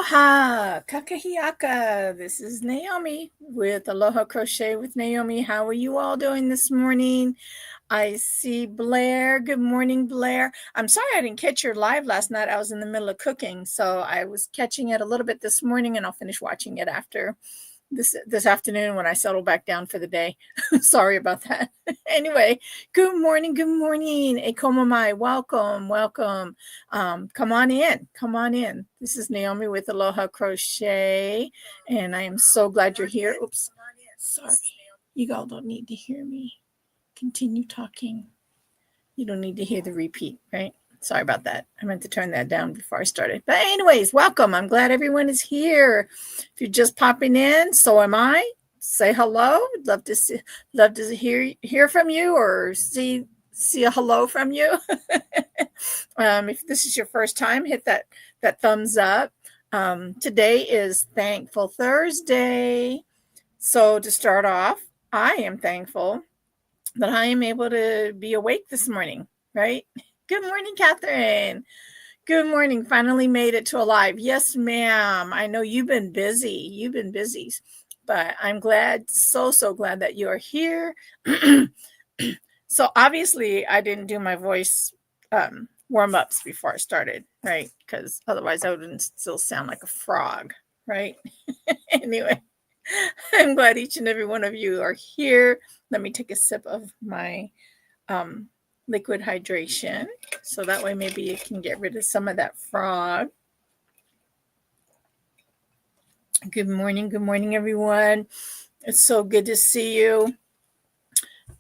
Aloha, kakahiaka. This is Naomi with Aloha Crochet with Naomi. How are you all doing this morning? I see Blair. Good morning, Blair. I'm sorry I didn't catch your live last night. I was in the middle of cooking, so I was catching it a little bit this morning, and I'll finish watching it after this afternoon when I settle back down for the day. Sorry about that. Anyway, good morning. Ekomamai, welcome. Come on in. This is Naomi with Aloha Crochet, and I am so glad you're here. Oops, sorry. You all don't need to hear me. Continue talking. You don't need to hear the repeat, right? Sorry about that. I meant to turn that down before I started. But anyways, welcome. I'm glad everyone is here. If you're just popping in, so am I. Say hello. Love to hear from you or see a hello from you. If this is your first time, hit that thumbs up. Today is Thankful Thursday. So to start off, I am thankful that I am able to be awake this morning, right? Good morning, Catherine. Good morning. Finally made it to a live. Yes, ma'am. I know you've been busy. But I'm glad, so glad that you are here. So obviously I didn't do my voice warm-ups before I started, right? Because otherwise I wouldn't still sound like a frog, right? Anyway, I'm glad each and every one of you are here. Let me take a sip of my liquid hydration, so that way maybe you can get rid of some of that frog. Good morning, everyone. It's so good to see you.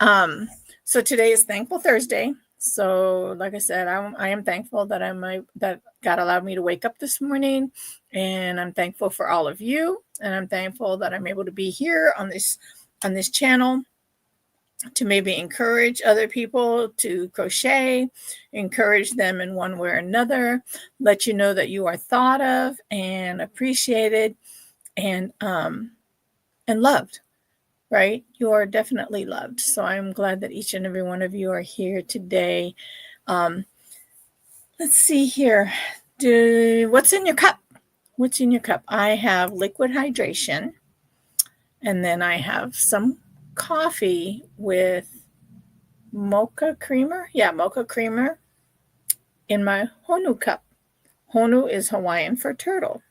So today is Thankful Thursday. So like I said, I am thankful that God allowed me to wake up this morning, and I'm thankful for all of you, and I'm thankful that I'm able to be here on this channel to maybe encourage other people to crochet, encourage them in one way or another, let you know that you are thought of and appreciated and loved, right? You are definitely loved. So I'm glad that each and every one of you are here today. Let's see here. What's in your cup? What's in your cup? I have liquid hydration, and then I have some coffee with mocha creamer. Yeah, mocha creamer in my honu cup. Honu is Hawaiian for turtle.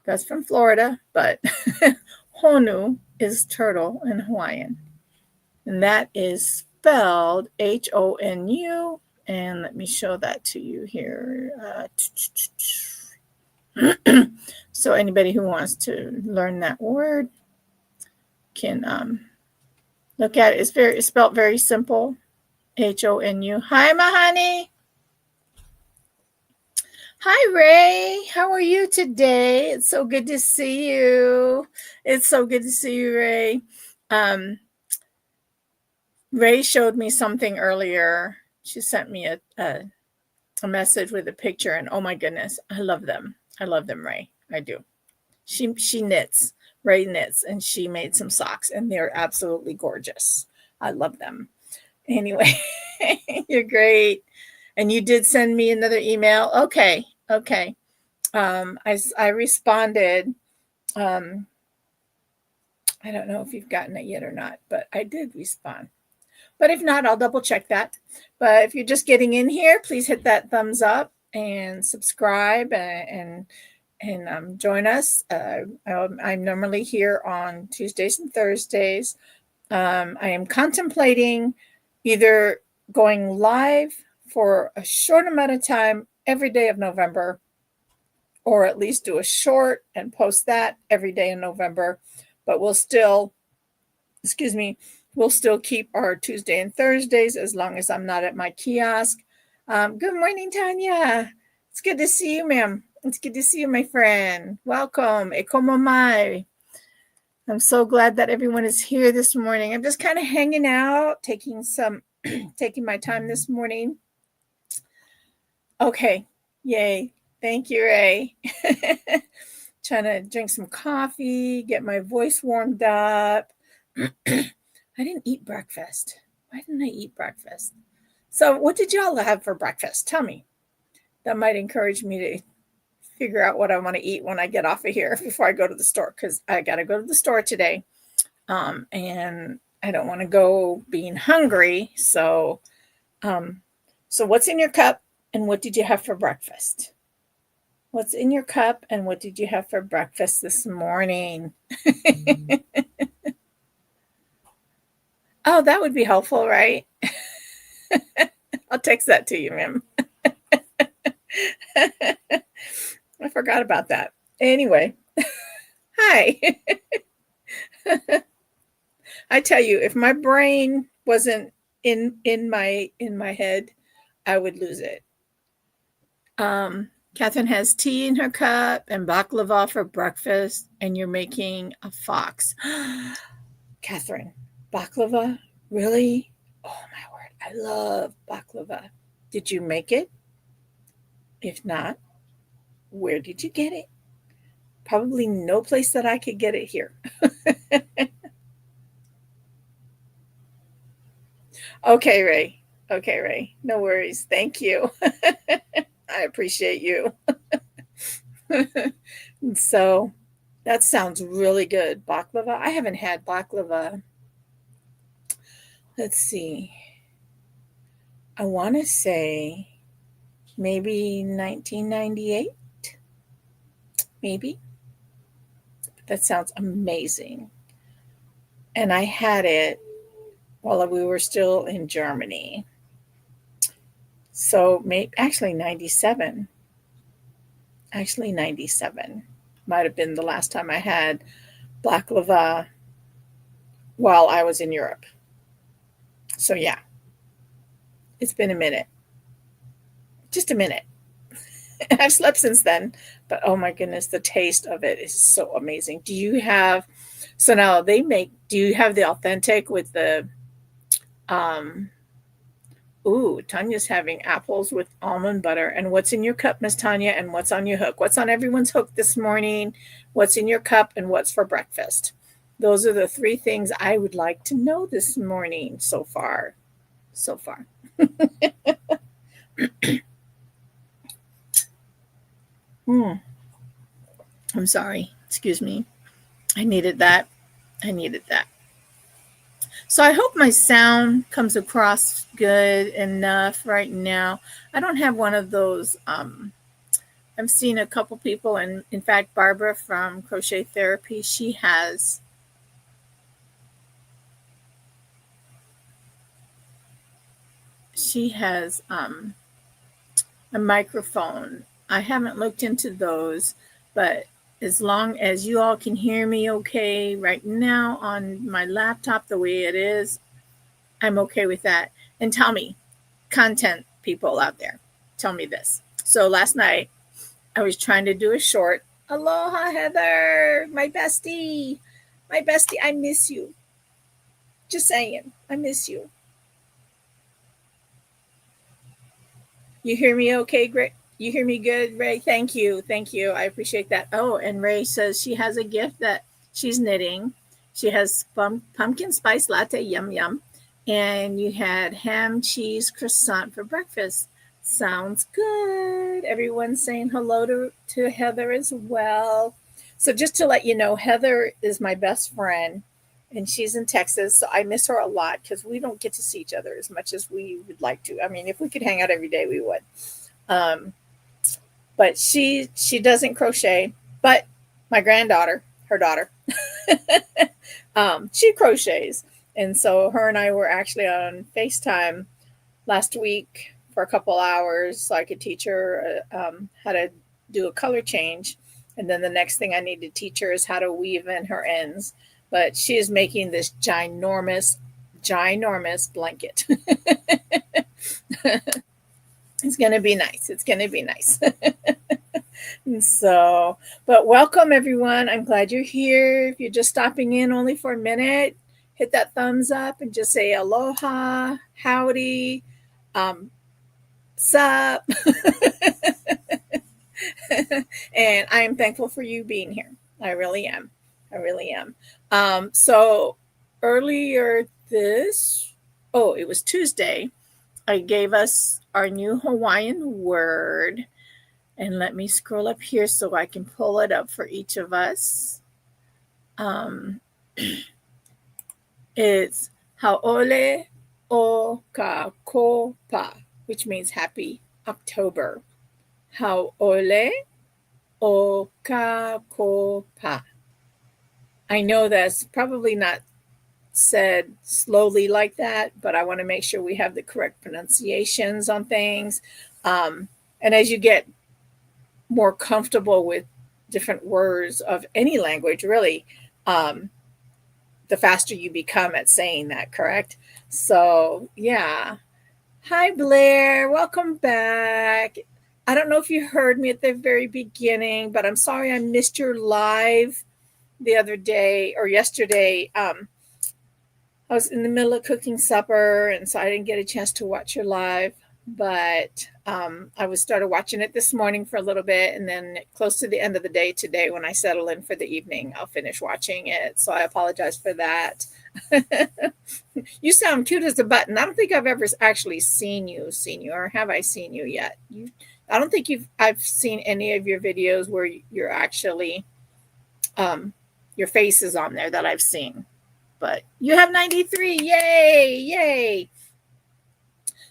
That's from Florida, but honu is turtle in Hawaiian. And that is spelled Honu. And let me show that to you here. So anybody who wants to learn that word can look at it. It's spelled very simple. Honu. Hi, Mahani. Hi, Ray. How are you today? It's so good to see you. Ray. Ray showed me something earlier. She sent me a message with a picture, and oh my goodness, I love them. Ray. I do. She knits. Ray knits, and she made some socks, and they're absolutely gorgeous. I love them. Anyway, you're great. And you did send me another email. Okay. I responded. I don't know if you've gotten it yet or not, but I did respond. But if not, I'll double check that. But if you're just getting in here, please hit that thumbs up and subscribe and join us. I'm normally here on Tuesdays and Thursdays. I am contemplating either going live for a short amount of time every day of November, or at least do a short and post that every day in November. But we'll still keep our Tuesday and Thursdays as long as I'm not at my kiosk. Good morning, Tanya. It's good to see you, ma'am. It's good to see you, my friend. Welcome. Ekomamai. I'm so glad that everyone is here this morning. I'm just kind of hanging out, taking my time this morning. Okay. Yay. Thank you, Ray. Trying to drink some coffee, get my voice warmed up. I didn't eat breakfast. Why didn't I eat breakfast? So what did y'all have for breakfast? Tell me. That might encourage me to figure out what I want to eat when I get off of here before I go to the store, because I got to go to the store today. And I don't want to go being hungry. So what's in your cup and what did you have for breakfast? What's in your cup and what did you have for breakfast this morning? Oh, that would be helpful, right? I'll text that to you, ma'am. I forgot about that. Anyway, hi. I tell you, if my brain wasn't in my head, I would lose it. Catherine has tea in her cup and baklava for breakfast, and you're making a fox. Catherine, baklava? Really? Oh my word, I love baklava. Did you make it? If not, where did you get it? Probably no place that I could get it here. Okay, Ray. Okay, Ray. No worries. Thank you. I appreciate you. So that sounds really good. Baklava. I haven't had baklava. Let's see. I want to say maybe 1998. Maybe. That sounds amazing. And I had it while we were still in Germany. So maybe actually 97. Actually 97 might have been the last time I had baklava while I was in Europe. So yeah, it's been a minute. Just a minute. I've slept since then, but oh my goodness, the taste of it is so amazing. Do you have, so now they make, do you have the authentic with the, um, ooh, Tanya's having apples with almond butter. And what's in your cup, Miss Tanya? And what's on your hook? What's on everyone's hook this morning? What's in your cup and what's for breakfast? Those are the three things I would like to know this morning so far. So far. I'm sorry. Excuse me. I needed that. I needed that. So I hope my sound comes across good enough right now. I don't have one of those. I've seen a couple people, and in fact, Barbara from Crochet Therapy, she has a microphone. I haven't looked into those, but as long as you all can hear me okay right now on my laptop the way it is, I'm okay with that. And tell me, content people out there, tell me this. So last night I was trying to do a short. Aloha, Heather, my bestie. My bestie, I miss you. Just saying, I miss you. You hear me okay, Great? You hear me good, Ray? Thank you. Thank you. I appreciate that. Oh, and Ray says she has a gift that she's knitting. She has pumpkin spice latte, yum, yum. And you had ham, cheese, croissant for breakfast. Sounds good. Everyone's saying hello to Heather as well. So just to let you know, Heather is my best friend and she's in Texas. So I miss her a lot because we don't get to see each other as much as we would like to. I mean, if we could hang out every day, we would. Um, but she doesn't crochet, but my granddaughter, her daughter, she crochets. And so her and I were actually on FaceTime last week for a couple hours so I could teach her how to do a color change. And then the next thing I need to teach her is how to weave in her ends. But she is making this ginormous blanket. It's going to be nice. It's going to be nice. So, but welcome everyone. I'm glad you're here. If you're just stopping in only for a minute, hit that thumbs up and just say aloha, howdy, sup. And I am thankful for you being here. I really am. I really am. So earlier it was Tuesday, I gave us our new Hawaiian word. And let me scroll up here so I can pull it up for each of us. It's Haole o ka kopa, which means happy October. Haole o ka kopa. I know that's probably not said slowly like that, but I want to make sure we have the correct pronunciations on things. And as you get more comfortable with different words of any language, really, the faster you become at saying that, correct? So, yeah. Hi, Blair. Welcome back. I don't know if you heard me at the very beginning, but I'm sorry I missed your live the other day or yesterday. I was in the middle of cooking supper, and so I didn't get a chance to watch your live. But I was started watching it this morning for a little bit, and then close to the end of the day today, when I settle in for the evening, I'll finish watching it. So I apologize for that. You sound cute as a button. I don't think I've ever actually seen you, or have I seen you yet? I don't think I've seen any of your videos where you're actually your face is on there that I've seen. But you have 93. Yay! Yay!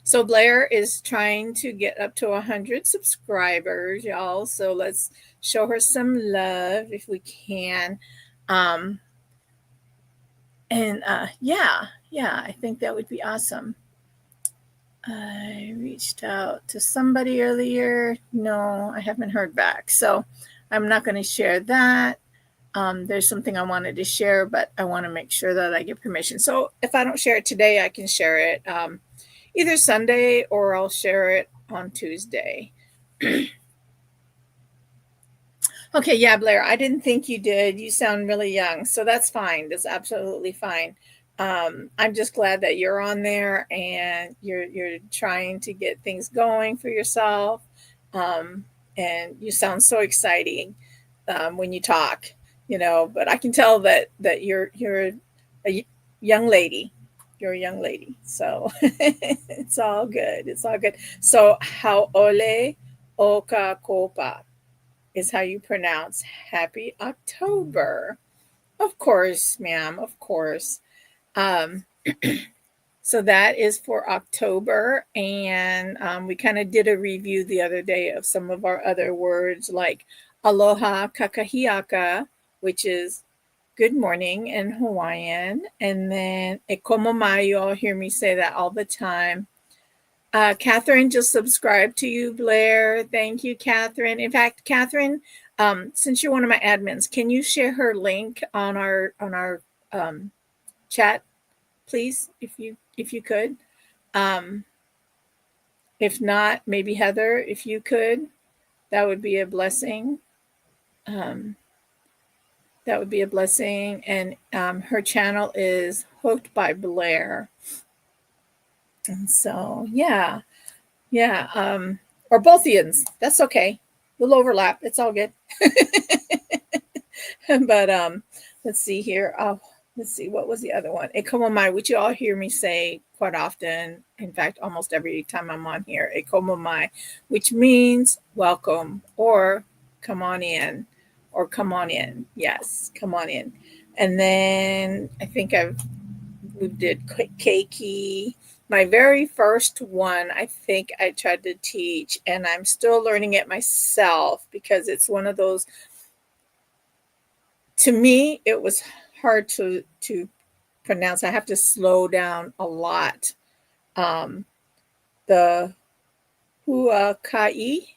So Blair is trying to get up to 100 subscribers, y'all. So let's show her some love if we can. Yeah, I think that would be awesome. I reached out to somebody earlier. No, I haven't heard back. So I'm not going to share that. There's something I wanted to share, but I want to make sure that I get permission. So if I don't share it today, I can share it either Sunday or I'll share it on Tuesday. Okay, yeah, Blair, I didn't think you did. You sound really young, so that's fine. That's absolutely fine. I'm just glad that you're on there and you're trying to get things going for yourself. And you sound so exciting when you talk, but I can tell that you're a young lady. You're a young lady. So it's all good. It's all good. So haole oka kopa is how you pronounce happy October. Of course, ma'am, of course. Um, so that is for October. And we kind of did a review the other day of some of our other words like aloha kakahiaka, which is good morning in Hawaiian. And then e komo mai, you all hear me say that all the time. Catherine just subscribed to you, Blair. Thank you, Catherine. In fact, Catherine, since you're one of my admins, can you share her link on our chat, please, if you could? If not, maybe Heather, if you could, that would be a blessing. That would be a blessing. And her channel is Hooked by Blair. And so, yeah. Or both Ians. That's okay. We'll overlap. It's all good. But let's see here. Let's see, what was the other one? E como mai, which you all hear me say quite often. In fact, almost every time I'm on here. E como mai, which means welcome or come on in. Or come on in. Yes, come on in. And then I think we did keiki. My very first one, I think I tried to teach, and I'm still learning it myself because it's one of those, to me, it was hard to pronounce. I have to slow down a lot. The huakai,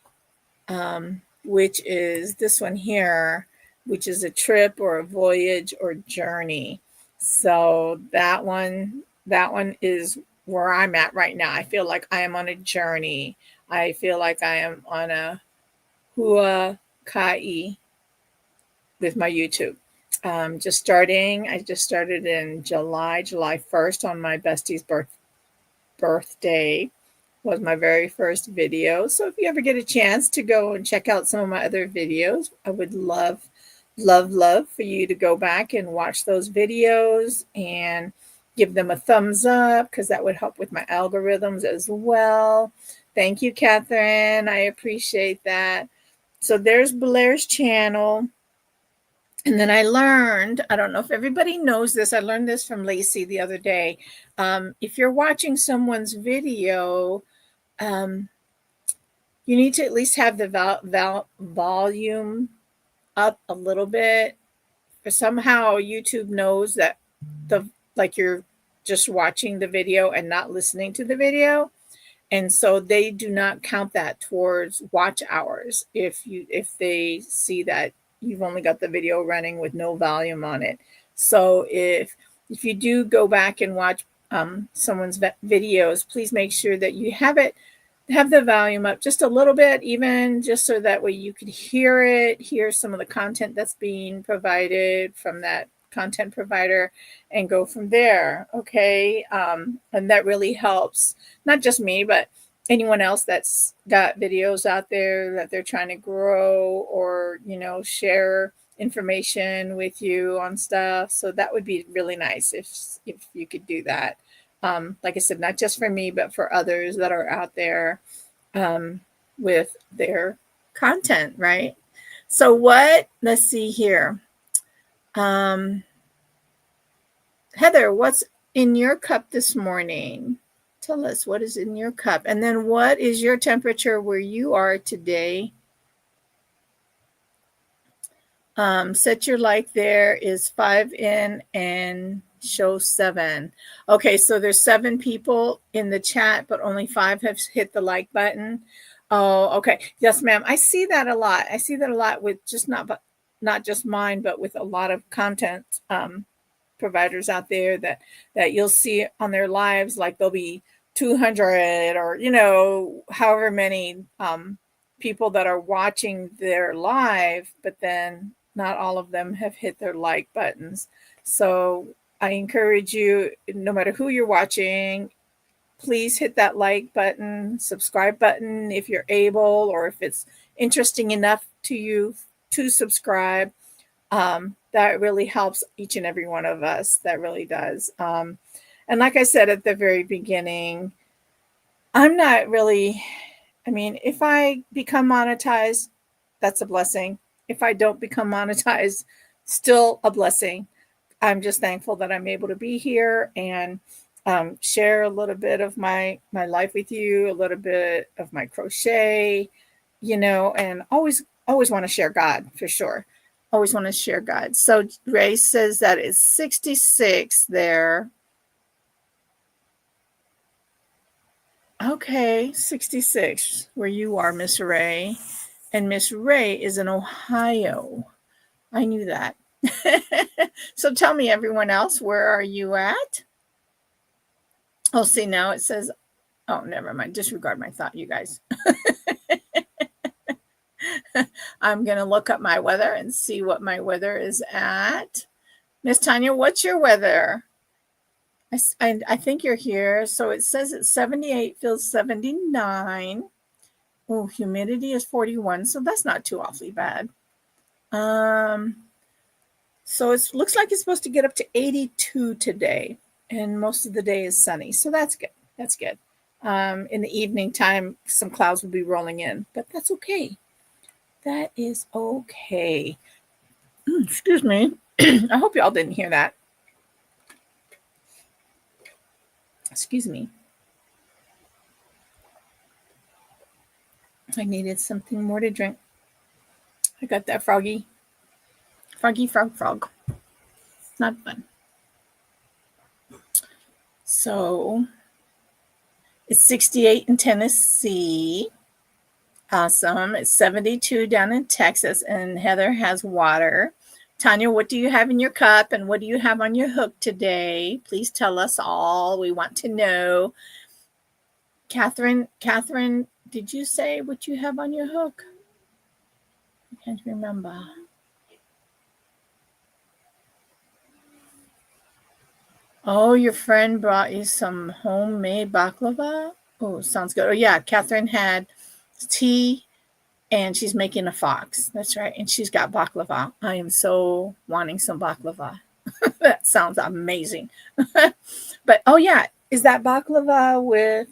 which is this one here, which is a trip or a voyage or journey. So that one is where I'm at right now. I feel like I am on a journey. I feel like I am on a huakai with my YouTube. I just started in July 1st on my bestie's birthday was my very first video. So if you ever get a chance to go and check out some of my other videos, I would love for you to go back and watch those videos and give them a thumbs up because that would help with my algorithms as well. Thank you, Catherine. I appreciate that. So there's Blair's channel. And then I learned, I don't know if everybody knows this, I learned this from Lacey the other day. If you're watching someone's video, you need to at least have the volume up a little bit. Or somehow YouTube knows that like you're just watching the video and not listening to the video. And so they do not count that towards watch hours if they see that you've only got the video running with no volume on it. So if you do go back and watch someone's videos, please make sure that you have the volume up just a little bit, even just so that way you could hear some of the content that's being provided from that content provider, and go from there. Okay. And that really helps not just me, but anyone else that's got videos out there that they're trying to grow or, share information with you on stuff. So that would be really nice if you could do that. Like I said, not just for me, but for others that are out there with their content, right? So let's see here. Heather, what's in your cup this morning? Tell us what is in your cup. And then what is your temperature where you are today? Set your like there is 5 in and show 7. Okay, so there's 7 people in the chat, but only 5 have hit the like button. Oh, okay. Yes, ma'am. I see that a lot. I see that a lot with just not just mine, but with a lot of content providers out there that you'll see on their lives, like there'll be 200 or however many people that are watching their live, but then not all of them have hit their like buttons. So I encourage you, no matter who you're watching, please hit that like button, subscribe button if you're able, or if it's interesting enough to you to subscribe. That really helps each and every one of us. That really does. And like I said at the very beginning, I'm not really, if I become monetized, that's a blessing. If I don't become monetized, still a blessing. I'm just thankful that I'm able to be here and share a little bit of my life with you, a little bit of my crochet, and always want to share God, for sure. Always want to share God. So Ray says that it's 66 there. Okay, 66 where you are, Miss Ray. And Miss Ray is in Ohio. I knew that. So tell me, everyone else, where are you at? Oh, see, now it says, oh, never mind. Disregard my thought, you guys. I'm going to look up my weather and see what my weather is at. Miss Tanya, what's your weather? I think you're here. So it says it's 78, feels 79. Oh, humidity is 41. So that's not too awfully bad. So it looks like it's supposed to get up to 82 today. And most of the day is sunny. So that's good. That's good. In the evening time, some clouds will be rolling in. But that's okay. That is okay. Excuse me. I hope y'all didn't hear that. Excuse me. I needed something more to drink. I got that froggy. Froggy frog. Not fun. So it's 68 in Tennessee. Awesome. It's 72 down in Texas, and Heather has water. Tanya, what do you have in your cup, and what do you have on your hook today? Please tell us all. We want to know. Catherine, did you say what you have on your hook? I can't remember. Oh, your friend brought you some homemade baklava? Oh, sounds good. Oh, yeah. Catherine had tea, and she's making a fox. That's right. And she's got baklava. I am so wanting some baklava. That sounds amazing. But, oh, yeah. Is that baklava with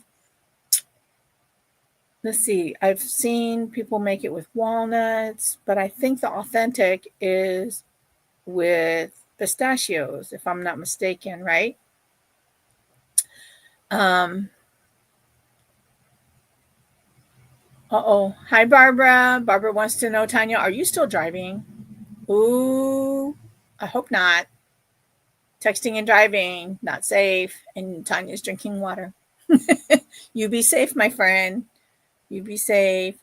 let's see, I've seen people make it with walnuts, but I think the authentic is with pistachios, if I'm not mistaken, right? Um, uh-oh. Hi, Barbara. Barbara wants to know, Tanya, are you still driving? Ooh, I hope not. Texting and driving, not safe. And Tanya's drinking water. You be safe, my friend. You be safe.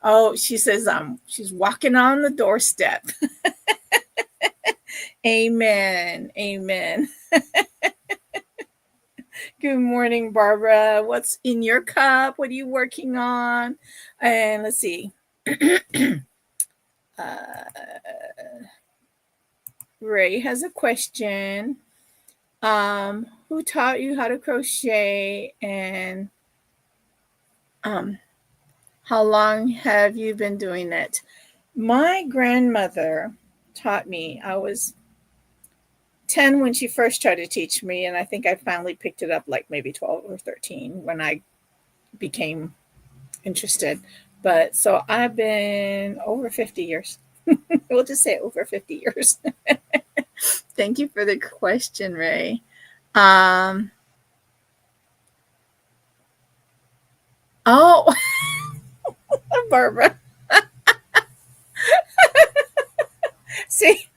Oh, she says she's walking on the doorstep. Amen. Amen. Good morning, Barbara. What's in your cup? What are you working on? And let's see. Ray has a question. Who taught you how to crochet, and um, how long have you been doing it? My grandmother taught me. I was 10 when she first tried to teach me, and I think I finally picked it up like maybe 12 or 13 when I became interested. But so I've been over 50 years. We'll just say over 50 years. Thank you for the question, Ray. Um, oh, Barbara. See,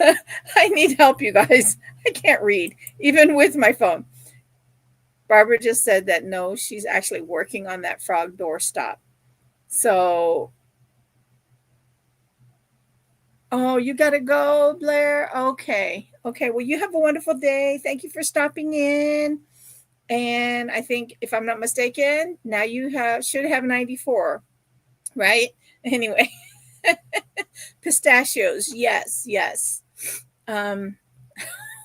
I need help, you guys. I can't read, even with my phone. Barbara just said that no, she's actually working on that frog door stop. So, oh, you got to go, Blair? Okay. Okay. Well, you have a wonderful day. Thank you for stopping in. And I think, if I'm not mistaken, now you should have 94, right? Anyway, pistachios. Yes, yes. Um,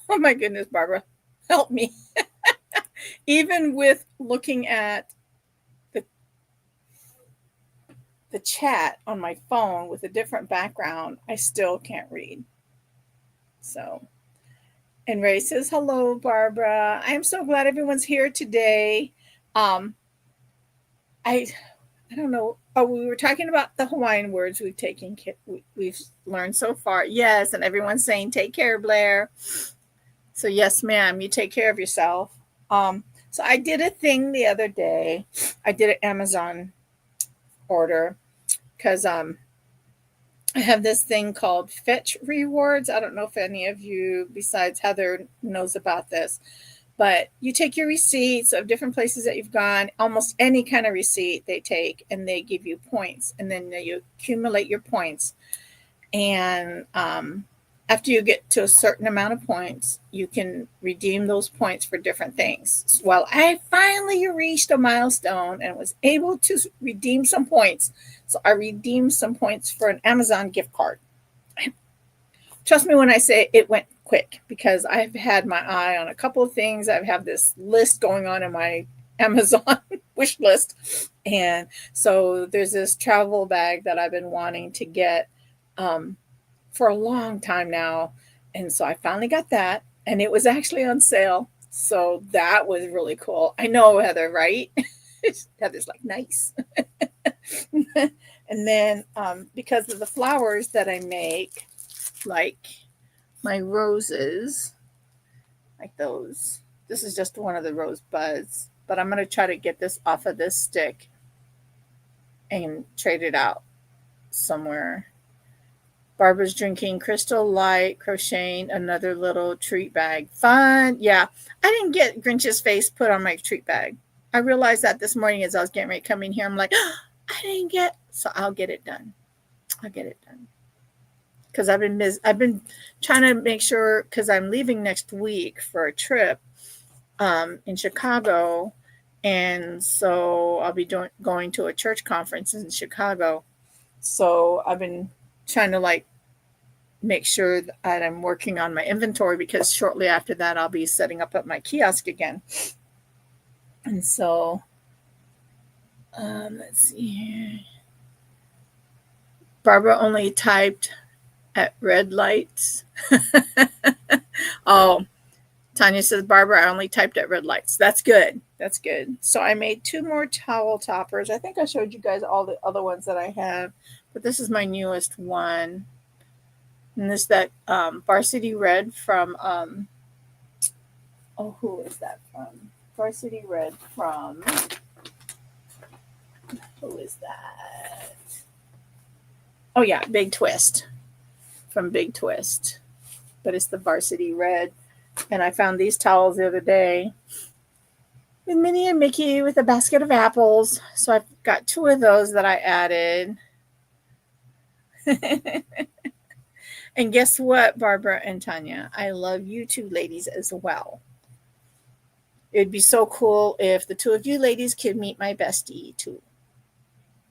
oh my goodness, Barbara, help me. Even with looking at the the chat on my phone with a different background, I still can't read. So, and Ray says, hello, Barbara. I am so glad everyone's here today. Um, I I don't know. Oh, we were talking about the Hawaiian words we've learned so far. Yes, and everyone's saying, take care, Blair. So yes, ma'am, you take care of yourself. So I did a thing the other day. I did an Amazon order because I have this thing called Fetch Rewards. I don't know if any of you besides Heather knows about this, but you take your receipts of different places that you've gone, almost any kind of receipt they take, and they give you points, and then you accumulate your points. And after you get to a certain amount of points, you can redeem those points for different things. Well, I finally reached a milestone and was able to redeem some points. So I redeemed some points for an Amazon gift card. Trust me when I say it went quick, because I've had my eye on a couple of things. I have this list going on in my Amazon wish list. And so there's this travel bag that I've been wanting to get for a long time now. And so I finally got that, and it was actually on sale. So that was really cool. I know, Heather, right? Heather's like, nice. And then because of the flowers that I make, like my roses, like those, this is just one of the rose buds, but I'm going to try to get this off of this stick and trade it out somewhere. Barbara's drinking Crystal Light, crocheting another little treat bag. Fun. Yeah. I didn't get Grinch's face put on my treat bag. I realized that this morning as I was getting ready to come in here. I'm like, oh, I didn't get, so I'll get it done. I'll get it done. Because I've been trying to make sure, because I'm leaving next week for a trip in Chicago. And so I'll be going to a church conference in Chicago. So I've been trying to like make sure that I'm working on my inventory, because shortly after that I'll be setting up at my kiosk again. And so let's see here. Barbara only typed at red lights. Oh, Tanya says, Barbara, I only typed at red lights. That's good. That's good. So I made 2 more towel toppers. I think I showed you guys all the other ones that I have, but this is my newest one. And this that varsity red from oh, who is that from? Varsity red from, who is that? Oh yeah, Big Twist, from Big Twist. But it's the varsity red. And I found these towels the other day with Minnie and Mickey with a basket of apples. So I've got 2 of those that I added. And guess what, Barbara and Tanya? I love you 2 ladies as well. It'd be so cool if the 2 of you ladies could meet my bestie too.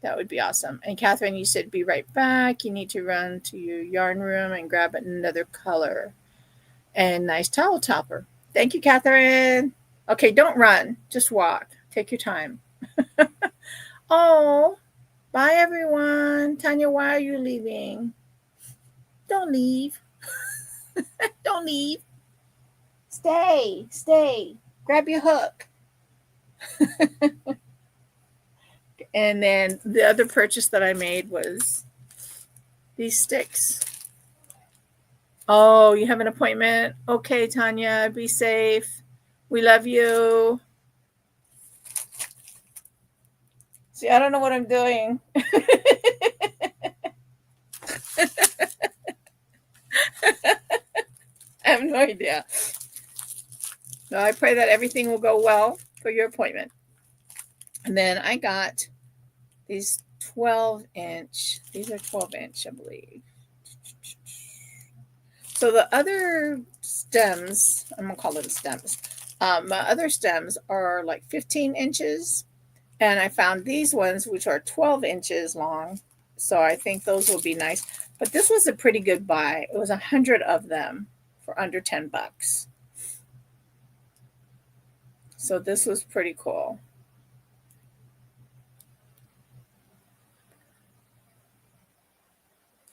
That would be awesome. And Catherine, you said be right back. You need to run to your yarn room and grab another color. And nice towel topper. Thank you, Catherine. Okay, don't run. Just walk. Take your time. Oh, bye, everyone. Tanya, why are you leaving? Don't leave. Don't leave. Stay. Stay. Grab your hook. And then the other purchase that I made was these sticks. Oh, you have an appointment? Okay, Tanya, be safe. We love you. See, I don't know what I'm doing. I have no idea. No, I pray that everything will go well for your appointment. And then I got these 12-inch. These are 12-inch, I believe. So the other stems, I'm going to call them stems. My other stems are like 15 inches. And I found these ones, which are 12 inches long. So I think those will be nice. But this was a pretty good buy. It was 100 of them for under $10. So this was pretty cool.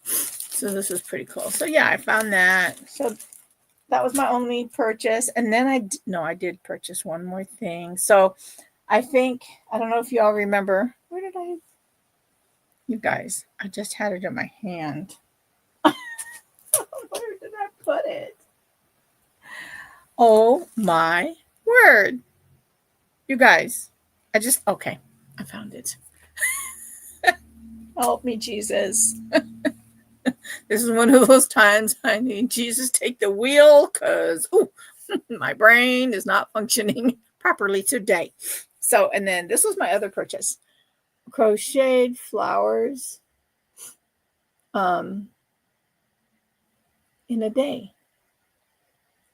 So this is pretty cool. So yeah, I found that. So that was my only purchase. And then I did purchase one more thing. So I think, I don't know if you all remember, you guys, I just had it in my hand. Where did I put it? Oh my word. You guys, okay, I found it. Help me, Jesus. This is one of those times I need Jesus take the wheel because my brain is not functioning properly today. So, and then this was my other purchase. Crocheted flowers in a day.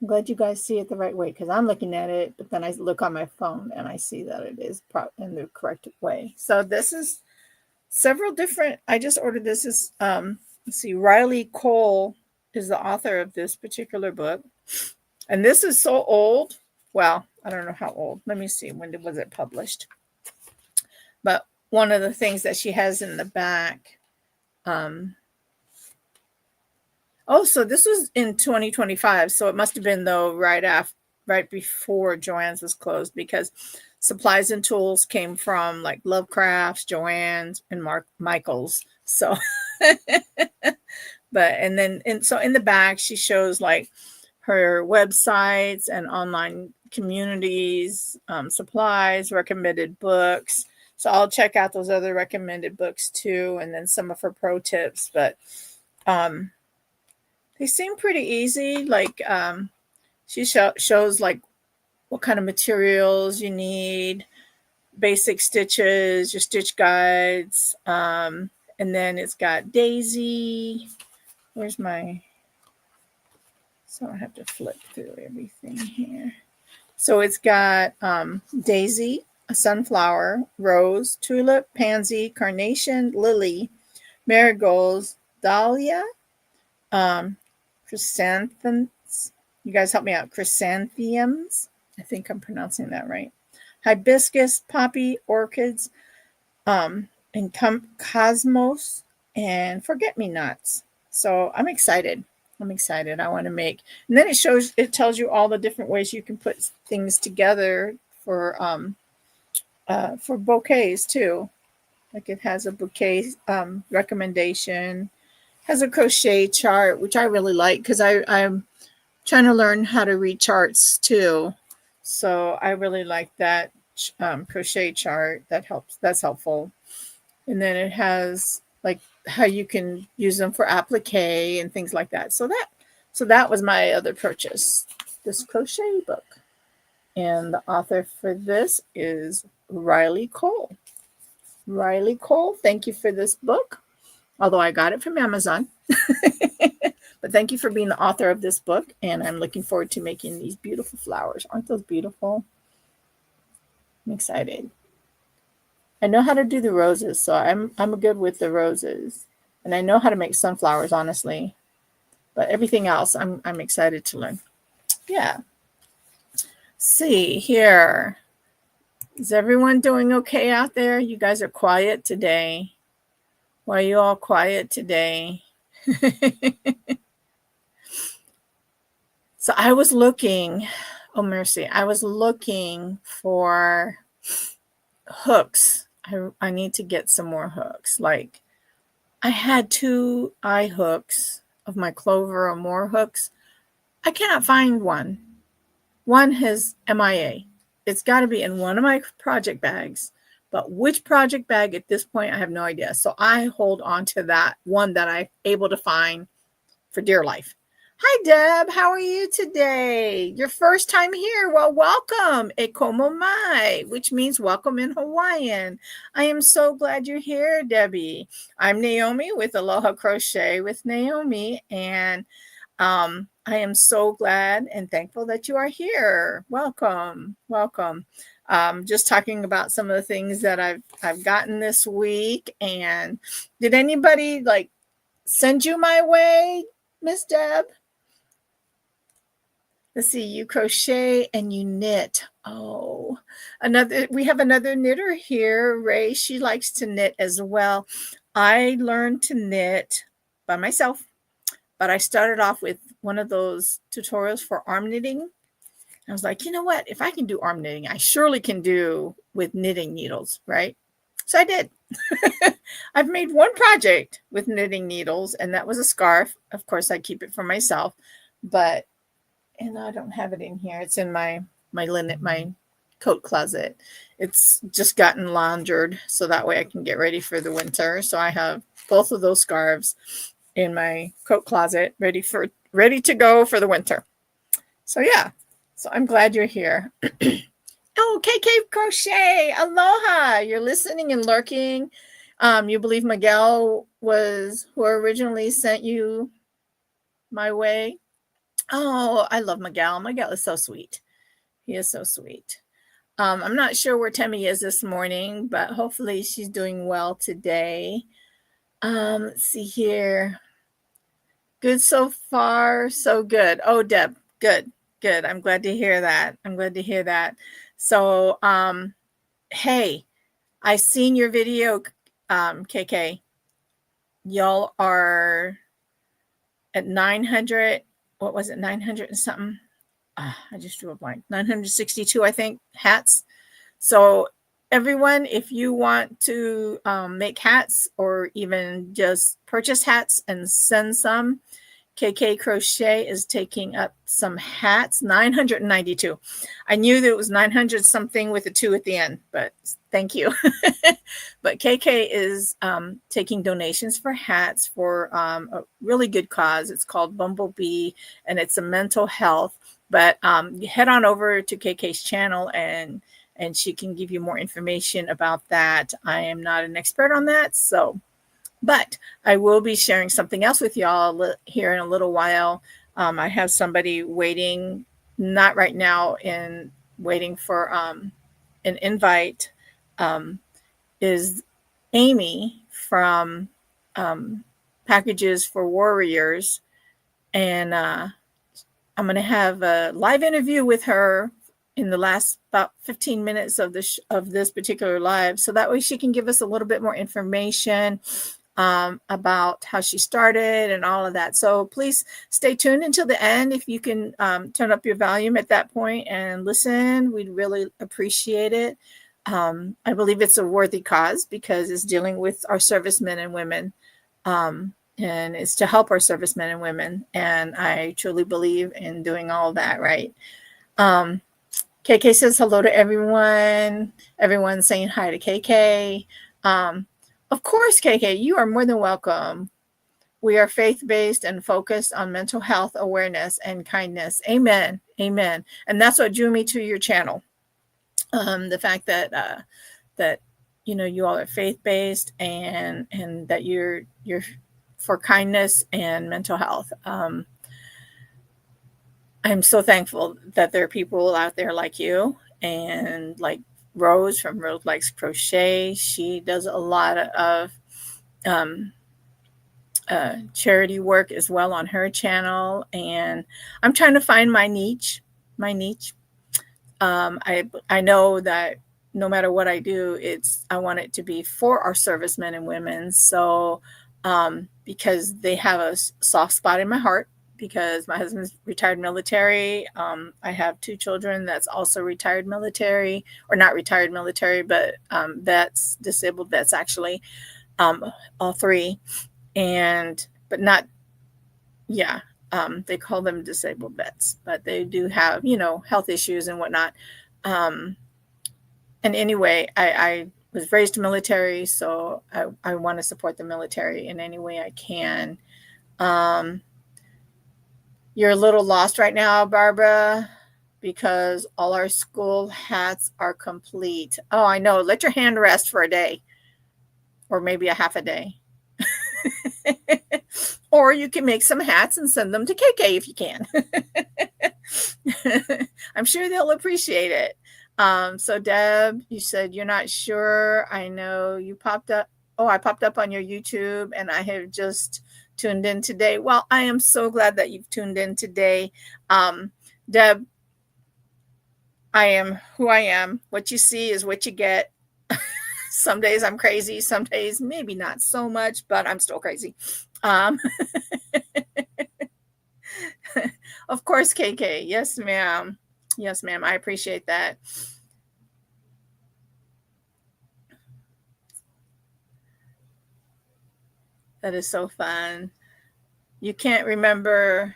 I'm glad you guys see it the right way because I'm looking at it, but then I look on my phone and I see that it is in the correct way. So this is several different, I just ordered this. Is let's see, Riley Cole is the author of this particular book. And this is so old. Well, I don't know how old. Let me see. When was it published? But one of the things that she has in the back. So this was in 2025. So it must have been though right before Joann's was closed because supplies and tools came from like Lovecraft's, Joann's, and Michael's. So, so in the back she shows like her websites and online communities, supplies, recommended books. So I'll check out those other recommended books too, and then some of her pro tips. But they seem pretty easy. Like she shows like what kind of materials you need, basic stitches, your stitch guides, and then it's got Daisy. Where's my? So I have to flip through everything here. So it's got Daisy, a sunflower, rose, tulip, pansy, carnation, lily, marigolds, dahlia, chrysanthemums. You guys help me out. Chrysanthemums. I think I'm pronouncing that right. Hibiscus, poppy, orchids, and cosmos, and forget-me-nots. So I'm excited. I'm excited. I want to make, and then it tells you all the different ways you can put things together for bouquets too. Like it has a bouquet recommendation, has a crochet chart, which I really like because I'm trying to learn how to read charts too. So I really like that crochet chart. That's helpful. And then it has like how you can use them for applique and things like that. So that was my other purchase, this crochet book. And the author for this is Riley Cole. Riley Cole, thank you for this book. Although I got it from Amazon. But thank you for being the author of this book. And I'm looking forward to making these beautiful flowers. Aren't those beautiful? I'm excited. I know how to do the roses, so I'm good with the roses. And I know how to make sunflowers, honestly. But everything else, I'm excited to learn. Yeah. See here. Is everyone doing okay out there? You guys are quiet today. Why are you all quiet today? So I was looking, oh mercy, I was looking for hooks. I need to get some more hooks. Like I had 2 eye hooks of my Clover or more hooks. I cannot find one. One has MIA. It's got to be in one of my project bags. But which project bag at this point, I have no idea. So I hold on to that one that I'm able to find for dear life. Hi, Deb. How are you today? Your first time here. Well, welcome. E como mai, which means welcome in Hawaiian. I am so glad you're here, Debbie. I'm Naomi with Aloha Crochet with Naomi, and I am so glad and thankful that you are here. Welcome. Welcome. Just talking about some of the things that I've gotten this week. And did anybody like send you my way, Miss Deb? Let's see, you crochet and you knit. Oh, we have another knitter here, Ray. She likes to knit as well. I learned to knit by myself, but I started off with one of those tutorials for arm knitting. I was like, you know what? If I can do arm knitting, I surely can do with knitting needles, right? So I did. I've made one project with knitting needles, and that was a scarf. Of course, I keep it for myself, and I don't have it in here. It's in my coat closet. It's just gotten laundered, so that way I can get ready for the winter. So I have both of those scarves in my coat closet, ready to go for the winter. So yeah, so I'm glad you're here. Oh, KK Crochet, aloha! You're listening and lurking. You believe Miguel was who originally sent you my way? Oh, I love Miguel. Miguel is so sweet. He is so sweet. I'm not sure where Temmie is this morning, but hopefully she's doing well today. Let's see here. Good so far, so good. Oh, Deb, good. I'm glad to hear that. So, hey, I seen your video, KK. Y'all are at 900. What was it? 900 and something. I just drew a blank. 962, I think, hats. So everyone, if you want to make hats or even just purchase hats and send some, KK Crochet is taking up some hats, 992. I knew that it was 900 something with a 2 at the end, but thank you. But KK is taking donations for hats for a really good cause. It's called Bumblebee, and it's a mental health. But head on over to KK's channel, and she can give you more information about that. I am not an expert on that, but I will be sharing something else with y'all here in a little while. I have somebody waiting, not right now, waiting for an invite. Is Amy from Packages for Warriors, and I'm going to have a live interview with her in the last about 15 minutes of this particular live, so that way she can give us a little bit more information about how she started and all of that. So please stay tuned until the end. If you can turn up your volume at that point and listen, we'd really appreciate it. I believe it's a worthy cause because it's dealing with our servicemen and women. And it's to help our servicemen and women. And I truly believe in doing all that, right? KK says hello to everyone. Everyone's saying hi to KK. Of course, KK, you are more than welcome. We are faith-based and focused on mental health awareness and kindness. Amen. Amen. And that's what drew me to your channel. The fact that you all are faith-based and that you're for kindness and mental health. I'm so thankful that there are people out there like you and like Rose from Rose Likes Crochet. She does a lot of charity work as well on her channel, and I'm trying to find my niche. I know that no matter what I do, I want it to be for our servicemen and women. So because they have a soft spot in my heart, because my husband's retired military. I have 2 children that's also retired military, or not retired military, but vets, disabled vets actually, all 3. But not, yeah, they call them disabled vets, but they do have, health issues and whatnot. And anyway, I was raised military, so I want to support the military in any way I can. You're a little lost right now, Barbara, because all our school hats are complete. Oh, I know. Let your hand rest for a day, or maybe a half a day. Or you can make some hats and send them to KK if you can. I'm sure they'll appreciate it. So Deb, you said you're not sure. I know you popped up. Oh, I popped up on your YouTube and I have just tuned in today. Well, I am so glad that you've tuned in today. Deb, I am who I am. What you see is what you get. Some days I'm crazy. Some days maybe not so much, but I'm still crazy. Of course, KK. Yes, ma'am. Yes, ma'am. I appreciate that. That is so fun. You can't remember.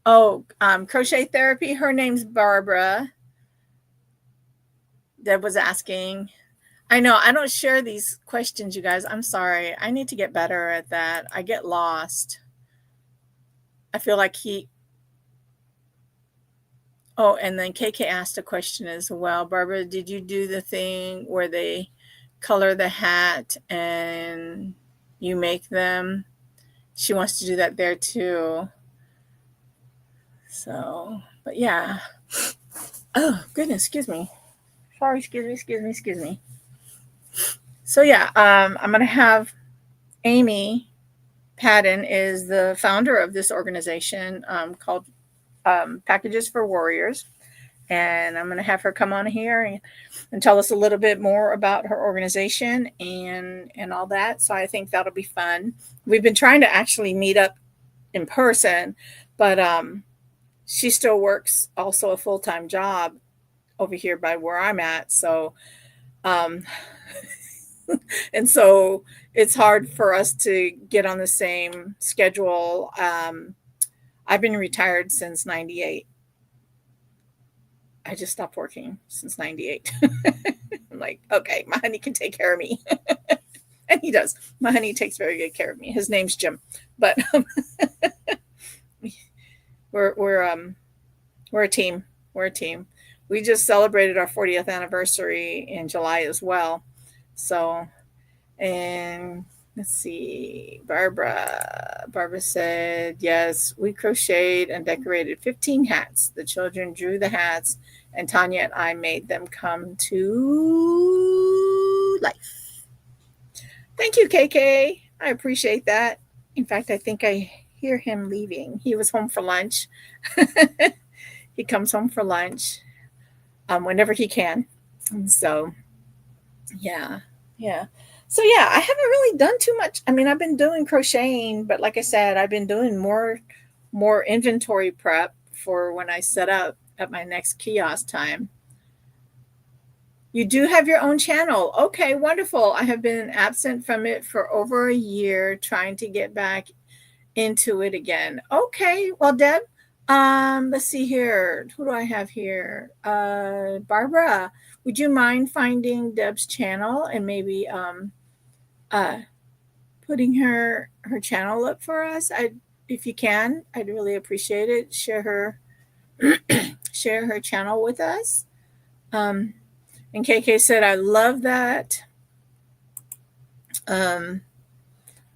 Oh, crochet therapy. Her name's Barbara. Deb was asking. I know I don't share these questions, you guys. I'm sorry. I need to get better at that. I get lost. I feel like Oh, and then KK asked a question as well. Barbara, did you do the thing where they color the hat and you make them? She wants to do that there too. So, but yeah. Oh, goodness, excuse me. Sorry, excuse me. So yeah, I'm going to have Amy Paden is the founder of this organization called Packages for Warriors. And I'm going to have her come on here and tell us a little bit more about her organization and all that. So I think that'll be fun. We've been trying to actually meet up in person, but she still works also a full-time job over here by where I'm at. So, and so it's hard for us to get on the same schedule. I've been retired since 98. I just stopped working since 98. I'm like, okay, my honey can take care of me. And he does. My honey takes very good care of me. His name's Jim. But we're a team. We're a team. We just celebrated our 40th anniversary in July as well. So, and let's see, Barbara said, yes, we crocheted and decorated 15 hats. The children drew the hats, and Tanya and I made them come to life. Thank you, KK. I appreciate that. In fact, I think I hear him leaving. He was home for lunch. He comes home for lunch whenever he can. And so, yeah. So yeah, I haven't really done too much. I mean, I've been doing crocheting, but like I said, I've been doing more inventory prep for when I set up at my next kiosk time. You do have your own channel. Okay, wonderful. I have been absent from it for over a year, trying to get back into it again. Okay, well, Deb, let's see here. Who do I have here? Barbara, would you mind finding Deb's channel and maybe uh, putting her channel up for us? I, if you can, I'd really appreciate it. Share her share her channel with us. Um, and KK said, I love that. Um,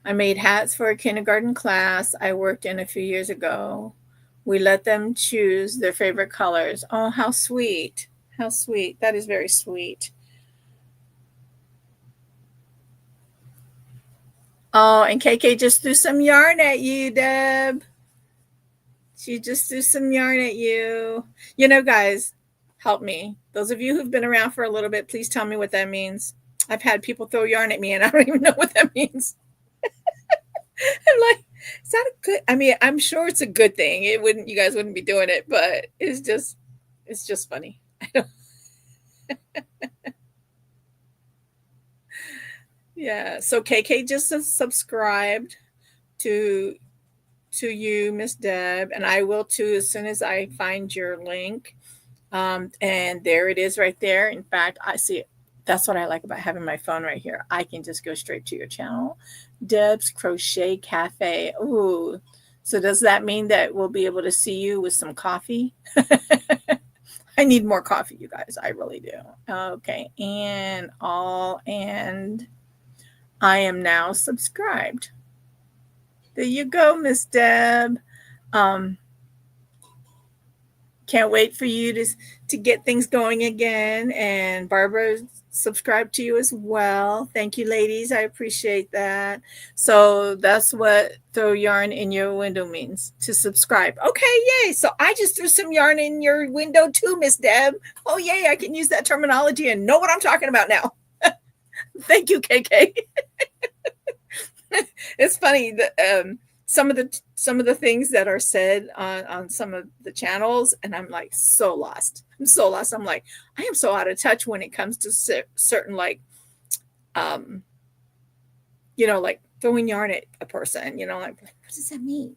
I made hats for a kindergarten class I worked in a few years ago. We let them choose their favorite colors. Oh, how sweet. How sweet. That is very sweet. Oh, and KK just threw some yarn at you, Deb. She just threw some yarn at you. You know, guys, help me. Those of you who've been around for a little bit, please tell me what that means. I've had people throw yarn at me and I don't even know what that means. I'm like, is that a good? I mean, I'm sure it's a good thing. It wouldn't, you guys wouldn't be doing it, but it's just funny. I don't, yeah. So KK just subscribed to you, Miss Deb, and I will too as soon as I find your link. And there it is right there. In fact, I see it. That's what I like about having my phone right here. I can just go straight to your channel, Deb's Crochet Cafe. Ooh, so does that mean that we'll be able to see you with some coffee? I need more coffee, you guys. I really do. Okay, and I am now subscribed. There you go, Miss Deb. Um, can't wait for you to get things going again. And Barbara subscribed to you as well. Thank you, ladies. I appreciate that. So that's what throw yarn in your window means, to subscribe. Okay, yay. So I just threw some yarn in your window too, Miss Deb. Oh, yay. I can use that terminology and know what I'm talking about now. Thank you, KK. It's funny that some of the things that are said on some of the channels, and I'm like so lost. I'm so lost. I'm like, I am so out of touch when it comes to certain like um like throwing yarn at a person, like what does that mean?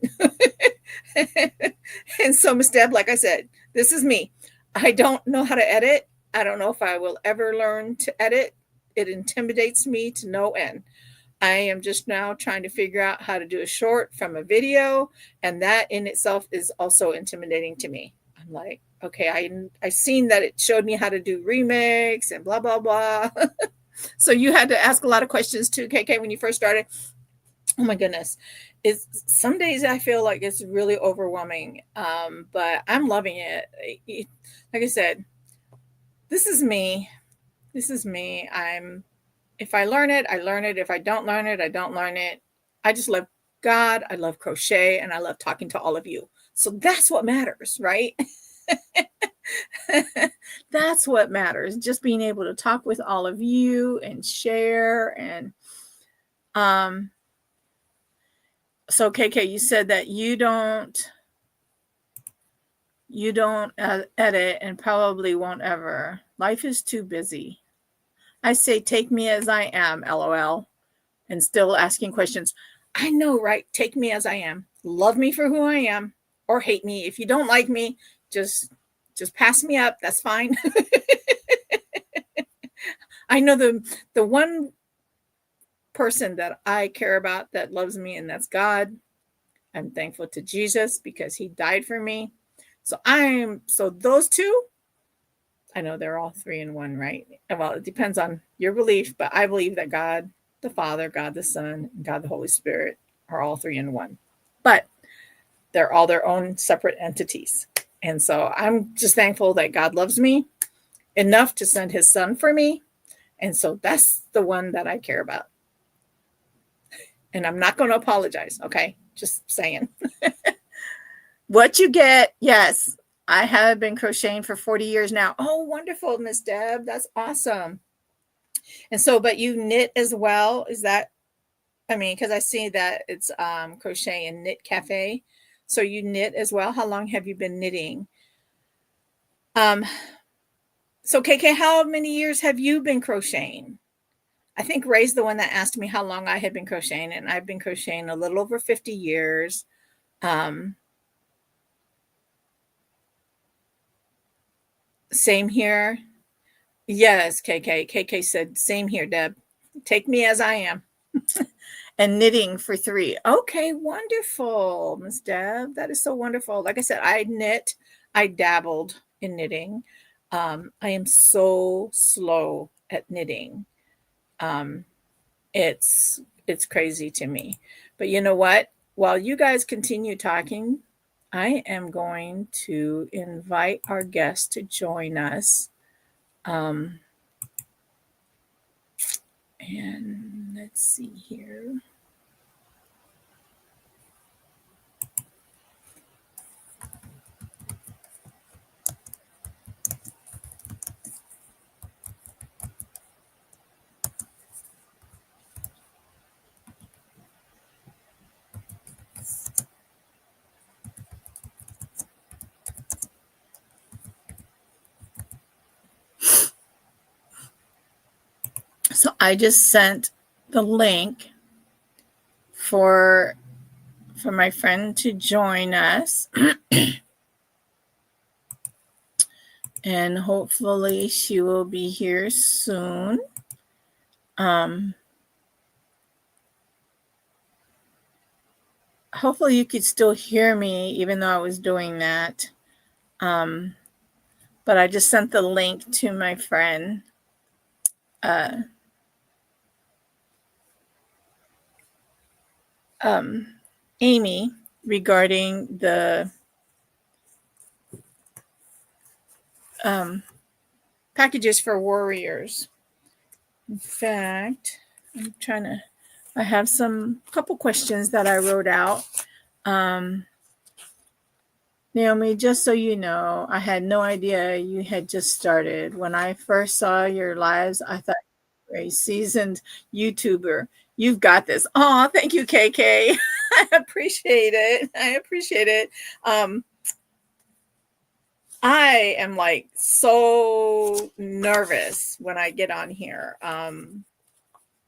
And so Miss Deb, like I said, this is me. I don't know how to edit. I don't know if I will ever learn to edit. It intimidates me to no end. I am just now trying to figure out how to do a short from a video, and that in itself is also intimidating to me. I'm like, okay, I seen that it showed me how to do remix and blah blah blah. So you had to ask a lot of questions too, KK, when you first started. Oh my goodness. It's some days I feel like it's really overwhelming, but I'm loving it. Like I said, this is me. This is me. If I learn it, I learn it. If I don't learn it, I don't learn it. I just love God. I love crochet, and I love talking to all of you. So that's what matters, right? That's what matters. Just being able to talk with all of you and share. And so KK, you said that you don't edit and probably won't ever. Life is too busy. I say, take me as I am, LOL, and still asking questions. I know, right? Take me as I am. Love me for who I am, or hate me. If you don't like me, just pass me up. That's fine. I know the one person that I care about that loves me, and that's God. I'm thankful to Jesus because he died for me. So those two, I know they're all three in one, right? Well, it depends on your belief, but I believe that God the Father, God the Son, and God the Holy Spirit are all three in one. But they're all their own separate entities. And so I'm just thankful that God loves me enough to send his son for me. And so that's the one that I care about. And I'm not going to apologize, okay? Just saying. What you get, yes. I have been crocheting for 40 years now. Oh, wonderful, Miss Deb. That's awesome. And so, but you knit as well? Is that, I mean, because I see that it's crochet and knit cafe. So you knit as well. How long have you been knitting? Um, so KK, how many years have you been crocheting? I think Ray's the one that asked me how long I had been crocheting, and I've been crocheting a little over 50 years. Same here. Yes, KK. KK said, same here, Deb. Take me as I am. And knitting for 3. Okay, wonderful, Miss Deb. That is so wonderful. Like I said, I knit. I dabbled in knitting. I am so slow at knitting. Um, it's crazy to me. But you know what? While you guys continue talking, I am going to invite our guest to join us. And let's see here. So I just sent the link for my friend to join us. And hopefully she will be here soon. Hopefully you could still hear me even though I was doing that. But I just sent the link to my friend Amy regarding the packages for warriors. In fact, I have couple questions that I wrote out. Naomi, just so you know, I had no idea you had just started. When I first saw your lives, I thought you were a seasoned YouTuber. You've got this. Oh, thank you, KK. I appreciate it. I appreciate it. I am like so nervous when I get on here.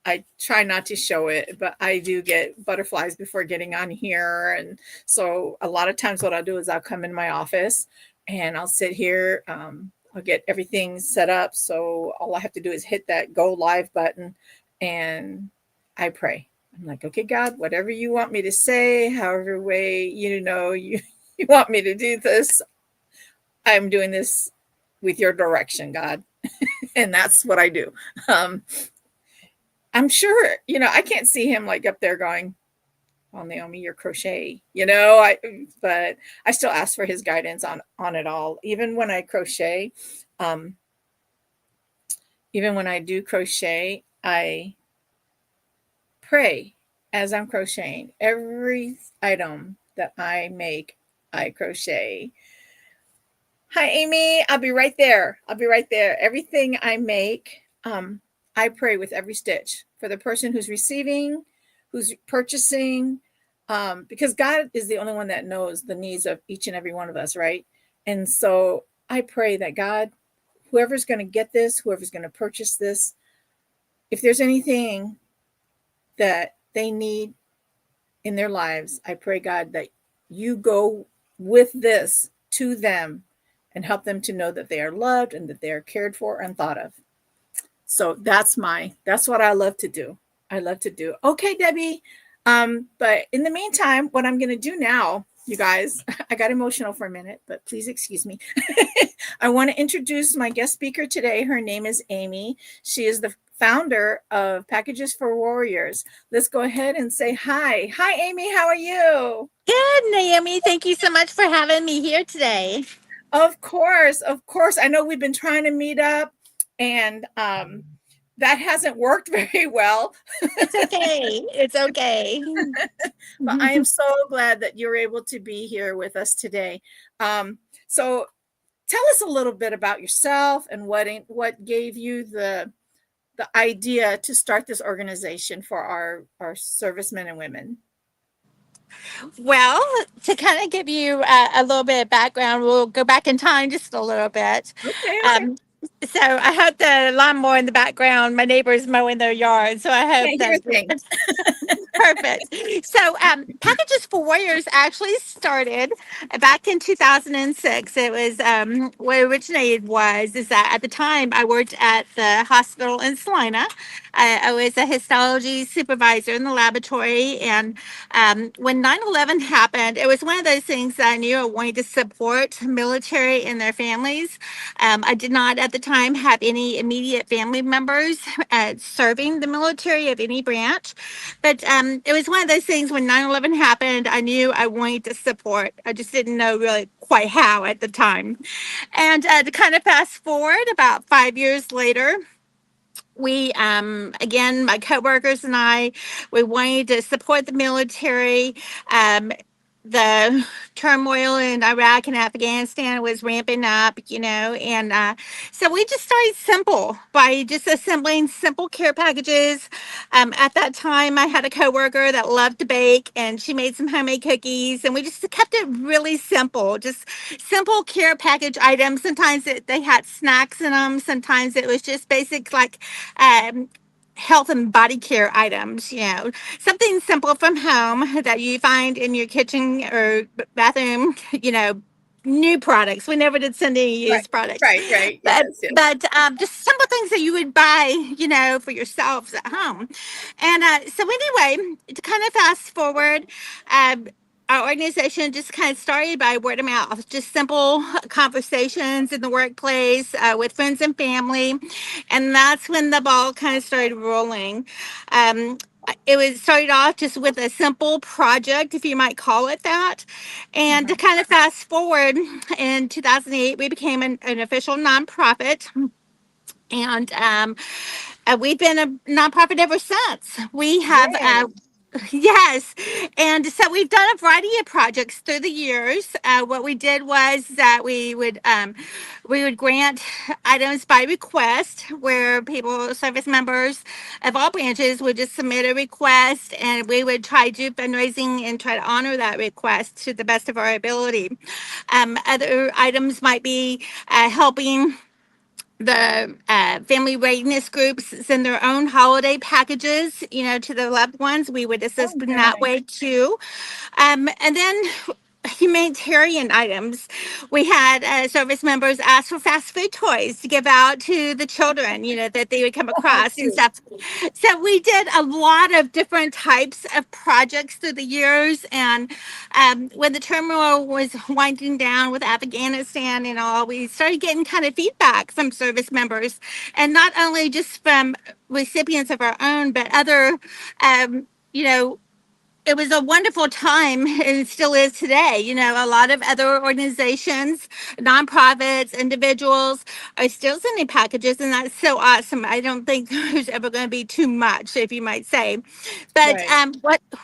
I try not to show it, but I do get butterflies before getting on here. And so a lot of times what I'll do is I'll come in my office and I'll sit here. I'll get everything set up. So all I have to do is hit that go live button and I pray. I'm like, okay, God, whatever you want me to say, however way, you want me to do this, I'm doing this with your direction, God. And that's what I do. I'm sure, I can't see him like up there going, well, Naomi, you're crochet, but I still ask for his guidance on it all. Even when I crochet, even when I do crochet, I pray as I'm crocheting. Every item that I make, I crochet. Hi, Amy. I'll be right there. Everything I make, I pray with every stitch for the person who's receiving, who's purchasing, because God is the only one that knows the needs of each and every one of us, right? And so I pray that God, whoever's going to get this, whoever's going to purchase this, if there's anything that they need in their lives, I pray, God, that you go with this to them and help them to know that they are loved and that they are cared for and thought of. So that's what I love to do. Okay, Debbie. But in the meantime, what I'm going to do now, you guys, I got emotional for a minute, but please excuse me. I want to introduce my guest speaker today. Her name is Amy. She is the founder of Packages for Warriors. Let's go ahead and say hi. Hi, Amy. How are you? Good, Naomi. Thank you so much for having me here today. Of course. I know we've been trying to meet up, and that hasn't worked very well. It's okay. But I am so glad that you're able to be here with us today. So tell us a little bit about yourself and what gave you the the idea to start this organization for our servicemen and women? Well, to kind of give you a little bit of background, we'll go back in time just a little bit. Okay, okay. Um, so I have the lawnmower in the background. My neighbor's mowing their yard, so I hope Can't hear that a thing. perfect. So, Packages for Warriors actually started back in 2006. It was what it originated was is that at the time I worked at the hospital in Salina. I was a histology supervisor in the laboratory, and when 9/11 happened, it was one of those things that I knew I wanted to support military and their families. I did not at the time have any immediate family members serving the military of any branch. But it was one of those things when 9/11 happened, I knew I wanted to support. I just didn't know really quite how at the time. And to kind of fast forward about 5 years later, we again my coworkers and I, we wanted to support the military. um, the turmoil in Iraq and Afghanistan was ramping up, and so we just started simple by just assembling simple care packages. At that time, I had a coworker that loved to bake, and she made some homemade cookies, and we just kept it really simple, just simple care package items. Sometimes they had snacks in them. Sometimes it was just basic like um, health and body care items, something simple from home that you find in your kitchen or bathroom, new products. We never did send any Right, used products, right, right. but Yes, yes. just simple things that you would buy, for yourselves at home. And so anyway, to kind of fast forward, um, our organization just kind of started by word of mouth, just simple conversations in the workplace with friends and family, and that's when the ball kind of started rolling. Um, it was started off just with a simple project, if you might call it that. And to Uh-huh. kind of fast forward, in 2008, we became an official nonprofit. And we've been a nonprofit ever since. We have Yay. yes. And so we've done a variety of projects through the years. What we did was that we would grant items by request, where people, service members of all branches, would just submit a request, and we would try to do fundraising and try to honor that request to the best of our ability. Other items might be helping the family readiness groups send their own holiday packages, to their loved ones. We would Oh, assist in that nice. way too. And then humanitarian items. We had service members ask for fast food toys to give out to the children, that they would come Oh, how across and cute. stuff. So we did a lot of different types of projects through the years. And when the turmoil was winding down with Afghanistan and all, we started getting kind of feedback from service members, and not only just from recipients of our own, but other, you know, it was a wonderful time, and it still is today. A lot of other organizations, nonprofits, individuals are still sending packages, and that's so awesome. I don't think there's ever going to be too much, if you might say. But Right.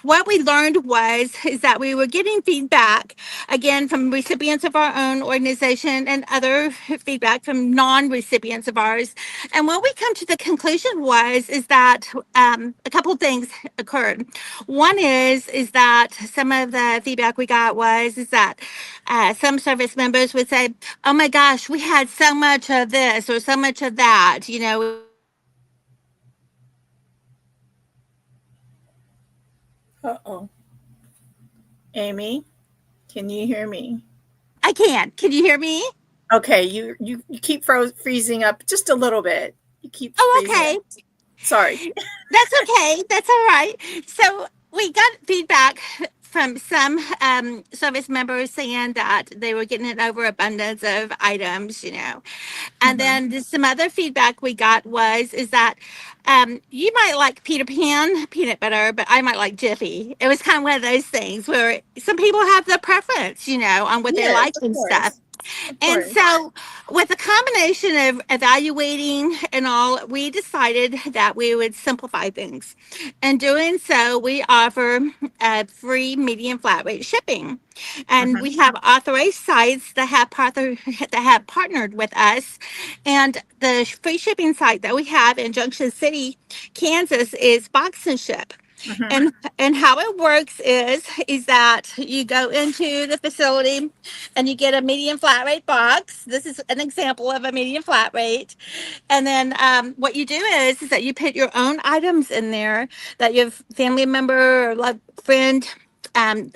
what we learned was is that we were getting feedback again from recipients of our own organization and other feedback from non-recipients of ours. And what we come to the conclusion was is that a couple things occurred. One is that some of the feedback we got was is that some service members would say, "Oh my gosh, we had so much of this or so much of that." Uh-oh. Amy, can you hear me? I can. Can you hear me? Okay, you keep freezing up just a little bit. You keep Oh, freezing up. okay. Sorry. That's okay. That's all right. So we got feedback from some service members saying that they were getting an overabundance of items, And Uh-huh. then some other feedback we got was is that you might like Peter Pan peanut butter, but I might like Jiffy. It was kind of one of those things where some people have their preference, on what they Yes, like of and stuff. course. Of And course. so, with a combination of evaluating and all, we decided that we would simplify things. In doing so, we offer free medium flat rate shipping, and Mhm, we have authorized sites that have partnered with us. And the free shipping site that we have in Junction City, Kansas, is Box and Ship. mhm, And how it works is that you go into the facility and you get a medium flat rate box. This is an example of a medium flat rate. And then what you do is that you put your own items in there that your family member or loved friend um,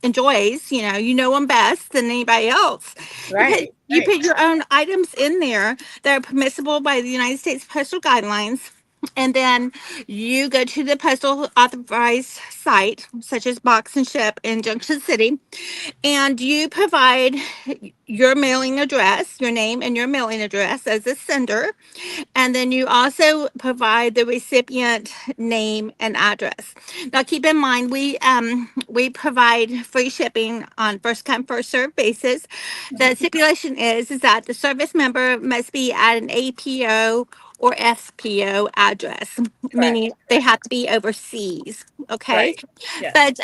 enjoys. You know them best than anybody else. right, You right, put your own items in there that are permissible by the United States postal guidelines. And then you go to the postal authorized site, such as Box and Ship in Junction City, and you provide your mailing address, your name and your mailing address as a sender. And then you also provide the recipient name and address. Now, keep in mind, we provide free shipping on first come, first served basis. The mhm, stipulation is that the service member must be at an APO or FPO address, correct, meaning they correct, have to be overseas. Okay. right, yes, But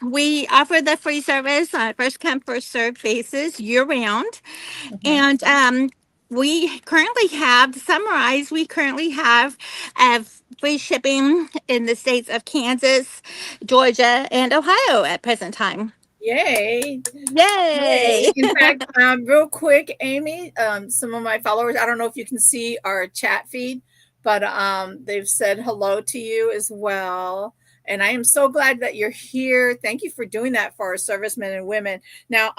we offer the free service on a first come, first served basis year round. mhm. And we currently have, to summarize, we currently have free shipping in the states of Kansas, Georgia, and Ohio at present time. Yay, Yay! yay. In fact, real quick, Amy, some of my followers, I don't know if you can see our chat feed, but they've said hello to you as well. And I am so glad that you're here. Thank you for doing that for our servicemen and women. Now,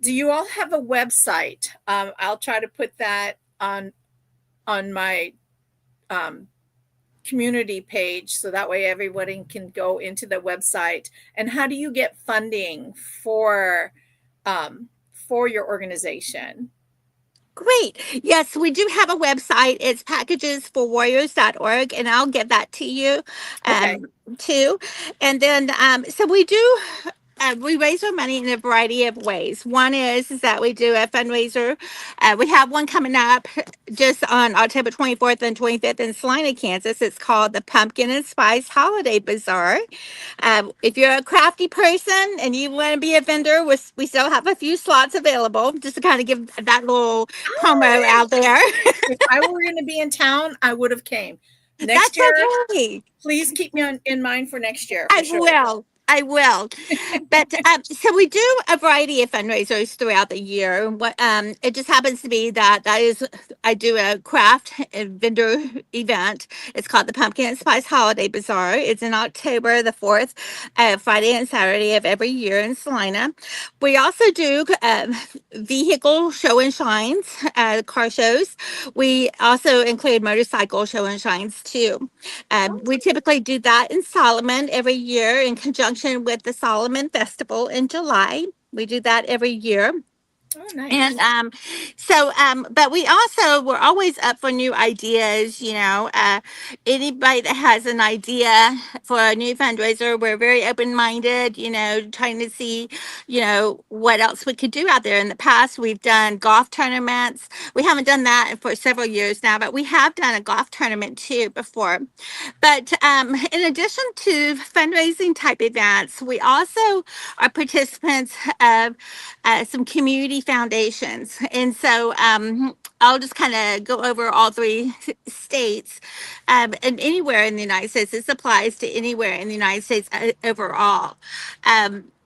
do you all have a website? I'll try to put that on my um, community page so that way everybody can go into the website. And how do you get funding for your organization? Great. Yes, we do have a website. It's packagesforwarriors.org, and I'll give that to you Okay. too. And then, so we raise our money in a variety of ways. One is that we do a fundraiser. We have one coming up just on October 24th and 25th in Salina, Kansas. It's called the Pumpkin and Spice Holiday Bazaar. If you're a crafty person and you want to be a vendor, we still have a few slots available, just to kind of give that little promo Oh, out there. if I were going to be in town, I would have came. Next That's year, okay. please keep me in mind for next year I for sure. will. I will. But so we do a variety of fundraisers throughout the year. What it just happens to be that is I do a craft and vendor event. It's called the Pumpkin and Spice Holiday Bazaar. It's in October the 4th, Friday and Saturday of every year in Salina. We also do vehicle show and shines, car shows. We also include motorcycle show and shines too. Oh, We typically do that in Solomon every year in conjunction with the Solomon Festival in July. We do that every year. oh, And nice. but we're always up for new ideas. Anybody that has an idea for a new fundraiser, we're very open minded. Trying to see, what else we could do out there. In the past, we've done golf tournaments. We haven't done that for several years now, but we have done a golf tournament too before. But in addition to fundraising type events, we also are participants of some community foundations. And so I'll just kind of go over all three states and anywhere in the United States. This applies to anywhere in the United States overall.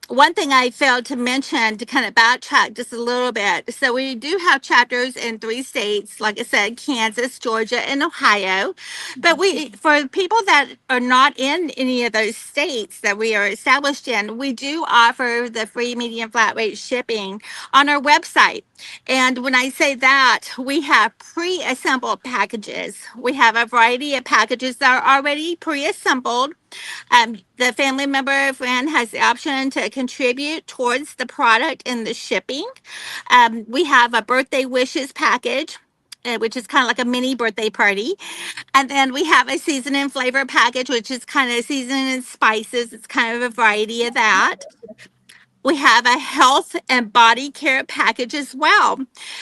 One thing I failed to mention to kind of backtrack just a little bit. So we do have chapters in three states, like I said, Kansas, Georgia, and Ohio. But for people that are not in any of those states that we are established in, we do offer the free medium flat rate shipping on our website. And when I say that, we have pre-assembled packages. We have a variety of packages that are already pre-assembled. The family member or friend has the option to contribute towards the product and the shipping. We have a birthday wishes package, which is kind of like a mini birthday party. And then we have a season and flavor package, which is kind of season and spices. It's kind of a variety of that. We have a health and body care package as well.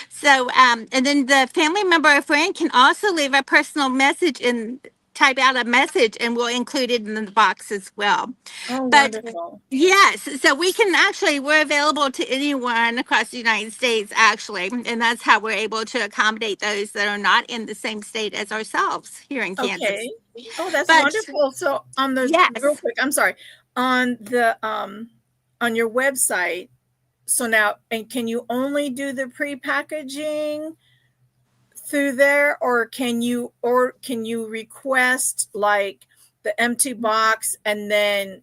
So, and then the family member or friend can also leave a personal message and type out a message, and we'll include it in the box as well. Oh, But wonderful. yes, so we can actually, we're available to anyone across the United States, actually. And that's how we're able to accommodate those that are not in the same state as ourselves here in Kansas. Okay. Oh, that's But wonderful. So on the real yes. quick, I'm sorry, on the on your website, so now, and can you only do the pre-packaging through there, or can you request like the empty box, and then,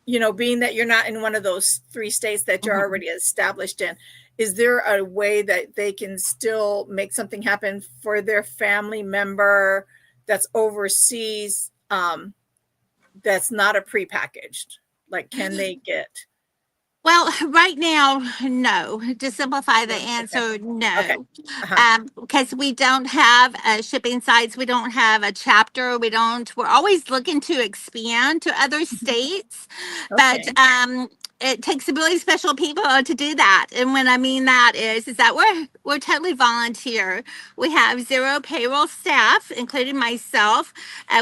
you know, being that you're not in one of those 3 states that you're Mhm. already established in, is there a way that they can still make something happen for their family member that's overseas, that's not a prepackaged? Like, can they get? Well, right now, no. To simplify the No. Okay. answer, Okay. no. Uh-huh. Because we don't have shipping sites, we don't have a chapter, we don't. We're always looking to expand to other states, but Okay. it takes really special people to do that. And when I mean that is that we're totally volunteer. We have zero payroll staff, including myself.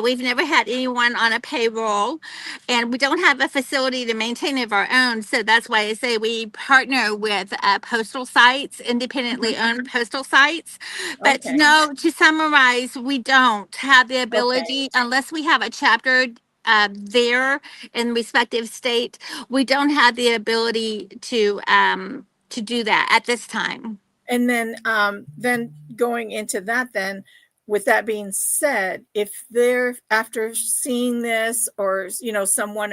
We've never had anyone on a payroll, and we don't have a facility to maintain of our own. So that's why I say we partner with postal sites, independently Mhm. owned postal sites. But Okay. no, to summarize, we don't have the Okay. ability, unless we have a chapter there in respective state, we don't have the ability to do that at this time. And then going into that, then, with that being said, if they're after seeing this, or, you know, um, someone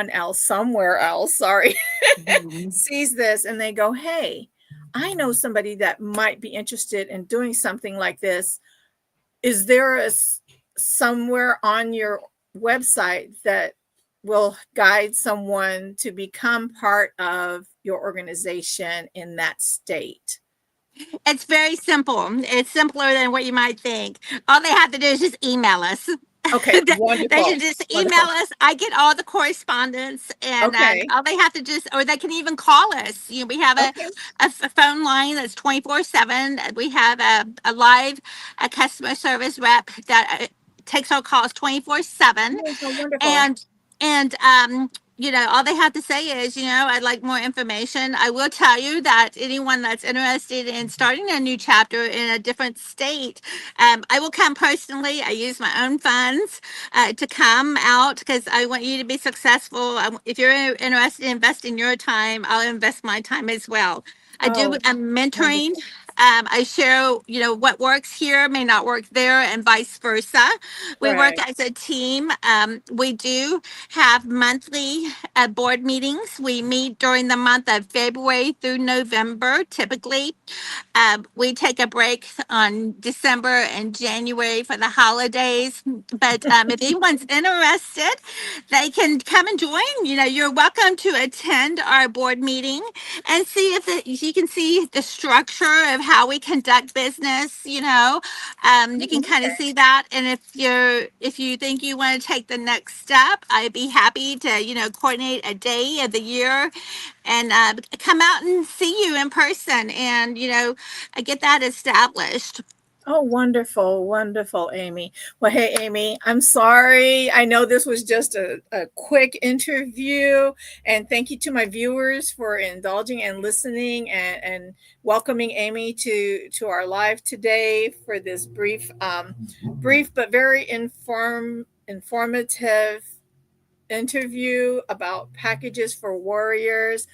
else somewhere else, sorry, Mhm. sees this and they go, "Hey, I know somebody that might be interested in doing something like this." Is there somewhere on your website that will guide someone to become part of your organization in that state? It's very simple. It's simpler than what you might think. All they have to do is just email us. Okay, They wonderful. should just email Wonderful. us. I get all the correspondence, and Okay. all they have to just, or they can even call us. You know, we have Okay. a phone line that's 24/7. We have a live a customer service rep that takes our calls 24/7, Oh, so wonderful. and and all they have to say is, I'd like more information. I will tell you that anyone that's interested in starting a new chapter in a different state, I will come personally. I use my own funds to come out because I want you to be successful. If you're interested in investing your time, I'll invest my time as well. I do Oh, mentoring. wonderful. I share, what works here may not work there, and vice versa. We work Right. as a team. We do have monthly board meetings. We meet during the month of February through November, typically. We take a break on December and January for the holidays. But if anyone's interested, they can come and join. You're welcome to attend our board meeting and see if you can see the structure of how we conduct business. You can Oh, kind of okay. see that. And if you think you want to take the next step, I'd be happy to coordinate a day of the year and come out and see you in person, and get that established. Oh, wonderful, wonderful, Amy. Well, hey, Amy, I'm sorry. I know this was just a quick interview, and thank you to my viewers for indulging and listening, and welcoming Amy to our live today for this brief but very informative interview about packages for warriors.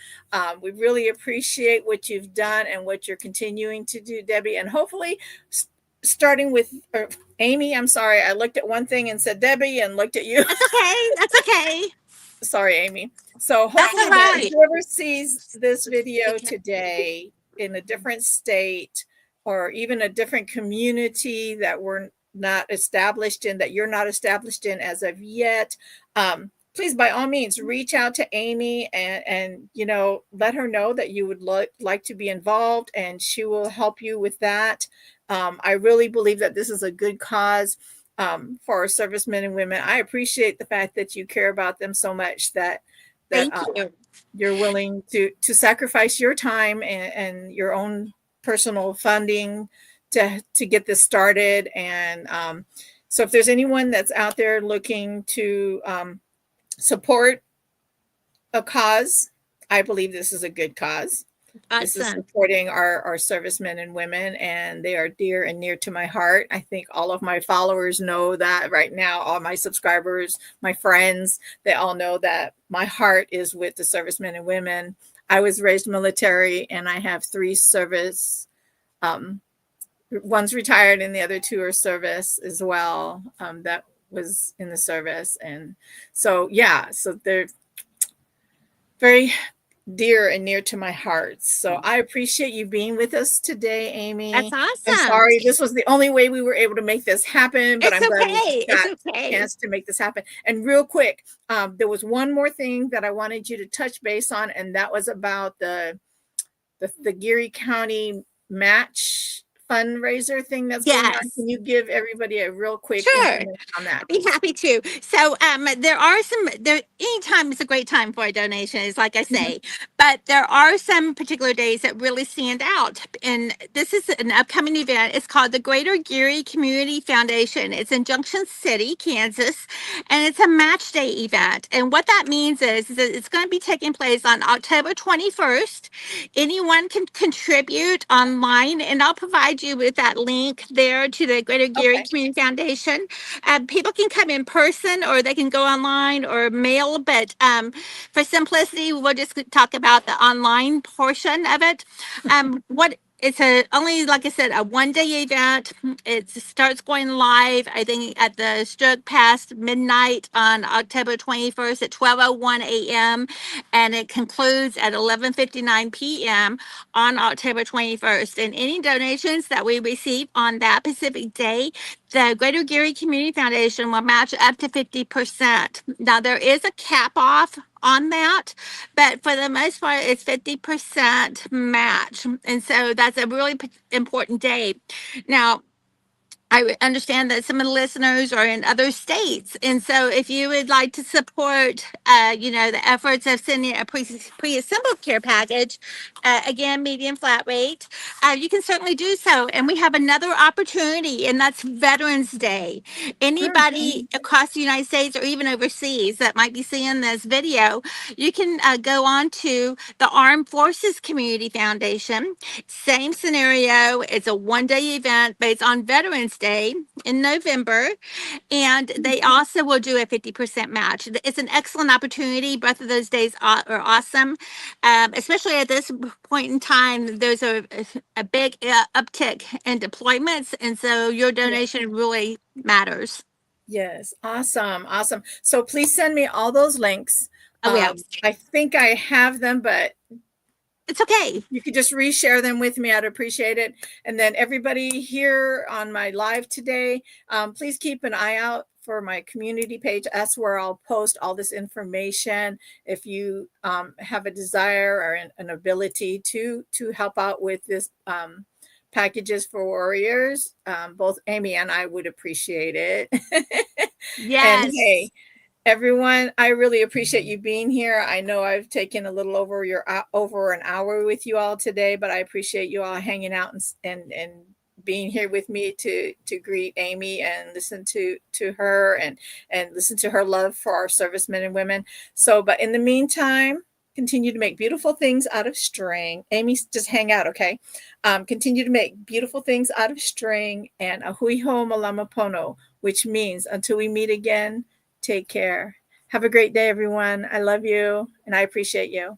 We really appreciate what you've done and what you're continuing to do, Debbie, and hopefully starting with Amy. I'm sorry, I looked at one thing and said Debbie and looked at you. That's okay. That's okay. Sorry, Amy. So That's all hopefully that right. whoever sees this video today in a different state, or even a different community that we're not established in, that you're not established in as of yet, please, by all means, reach out to Amy, and let her know that you would like to be involved, and she will help you with that. I really believe that this is a good cause. for our servicemen and women. I appreciate the fact that you care about them so much that that Thank you. you're willing to sacrifice your time and your own personal funding to get this started. And so if there's anyone that's out there looking to support a cause, I believe this is a good cause. This is Awesome. supporting our servicemen and women, and they are dear and near to my heart. I think all of my followers know that right now, all my subscribers, my friends, they all know that my heart is with the servicemen and women. I was raised military, and I have 3 service. One's retired, and the other 2 are service as well. That was in the service, and so yeah, so they're very dear and near to my heart. So I appreciate you being with us today, That's Amy. I'm awesome. sorry this was the only way we were able to make this happen, but It's I'm glad we okay. It's got a okay. chance to make this happen. And real quick, there was one more thing that I wanted you to touch base on, and that was about the Geary County match fundraiser thing that's going on. Yes. Can you give everybody a real quick Sure. information on that? Be happy to. So there are some there anytime is a great time for a donation, is like I Mhm. say. But there are some particular days that really stand out. And this is an upcoming event. It's called the Greater Geary Community Foundation. It's in Junction City, Kansas, and it's a match day event. And what that means is that it's going to be taking place on October 21st. Anyone can contribute online, and I'll provide you with that link there to the Greater Geary Okay. Community Foundation. People can come in person or they can go online or mail, but for simplicity, we'll just talk about the online portion of it. What it's a only, like I said, a 1 day event. It starts going live, I think, at the stroke past midnight on October 21st at 12:01 a.m. and it concludes at 11:59 p.m. on October 21st. And any donations that we receive on that specific day, the Greater Geary Community Foundation will match up to 50%. Now, there is a cap off on that, but for the most part, it's 50% match. And so that's a really important day. Now, I understand that some of the listeners are in other states, and so if you would like to support, the efforts of sending a pre-assembled care package, again, medium flat rate, you can certainly do so. And we have another opportunity, and that's Veterans Day. Mm. Anybody across the United States or even overseas that might be seeing this video, you can go on to the Armed Forces Community Foundation. Same scenario. It's a 1 day event, but it's on Veterans Day in November. And they also will do a 50% match. It's an excellent opportunity. Both of those days are awesome, especially at this point in time. There's a big uptick in deployments. And so your Yeah. donation really matters. Yes. Awesome. Awesome. So please send me all those links. Oh, yeah. I think I have them, but It's okay. you could just reshare them with me. I'd appreciate it. And then everybody here on my live today, please keep an eye out for my community page. That's where I'll post all this information. If you have a desire or an ability to help out with this packages for warriors, both Amy and I would appreciate it. And Yes. hey, everyone, I really appreciate you being here. I know I've taken a little over an hour with you all today, but I appreciate you all hanging out and being here with me to greet Amy and listen to her and listen to her love for our servicemen and women. So, but in the meantime, continue to make beautiful things out of string. Amy, just hang out, okay? Continue to make beautiful things out of string, and ahui ho malama pono, which means until we meet again, take care. Have a great day, everyone. I love you and I appreciate you.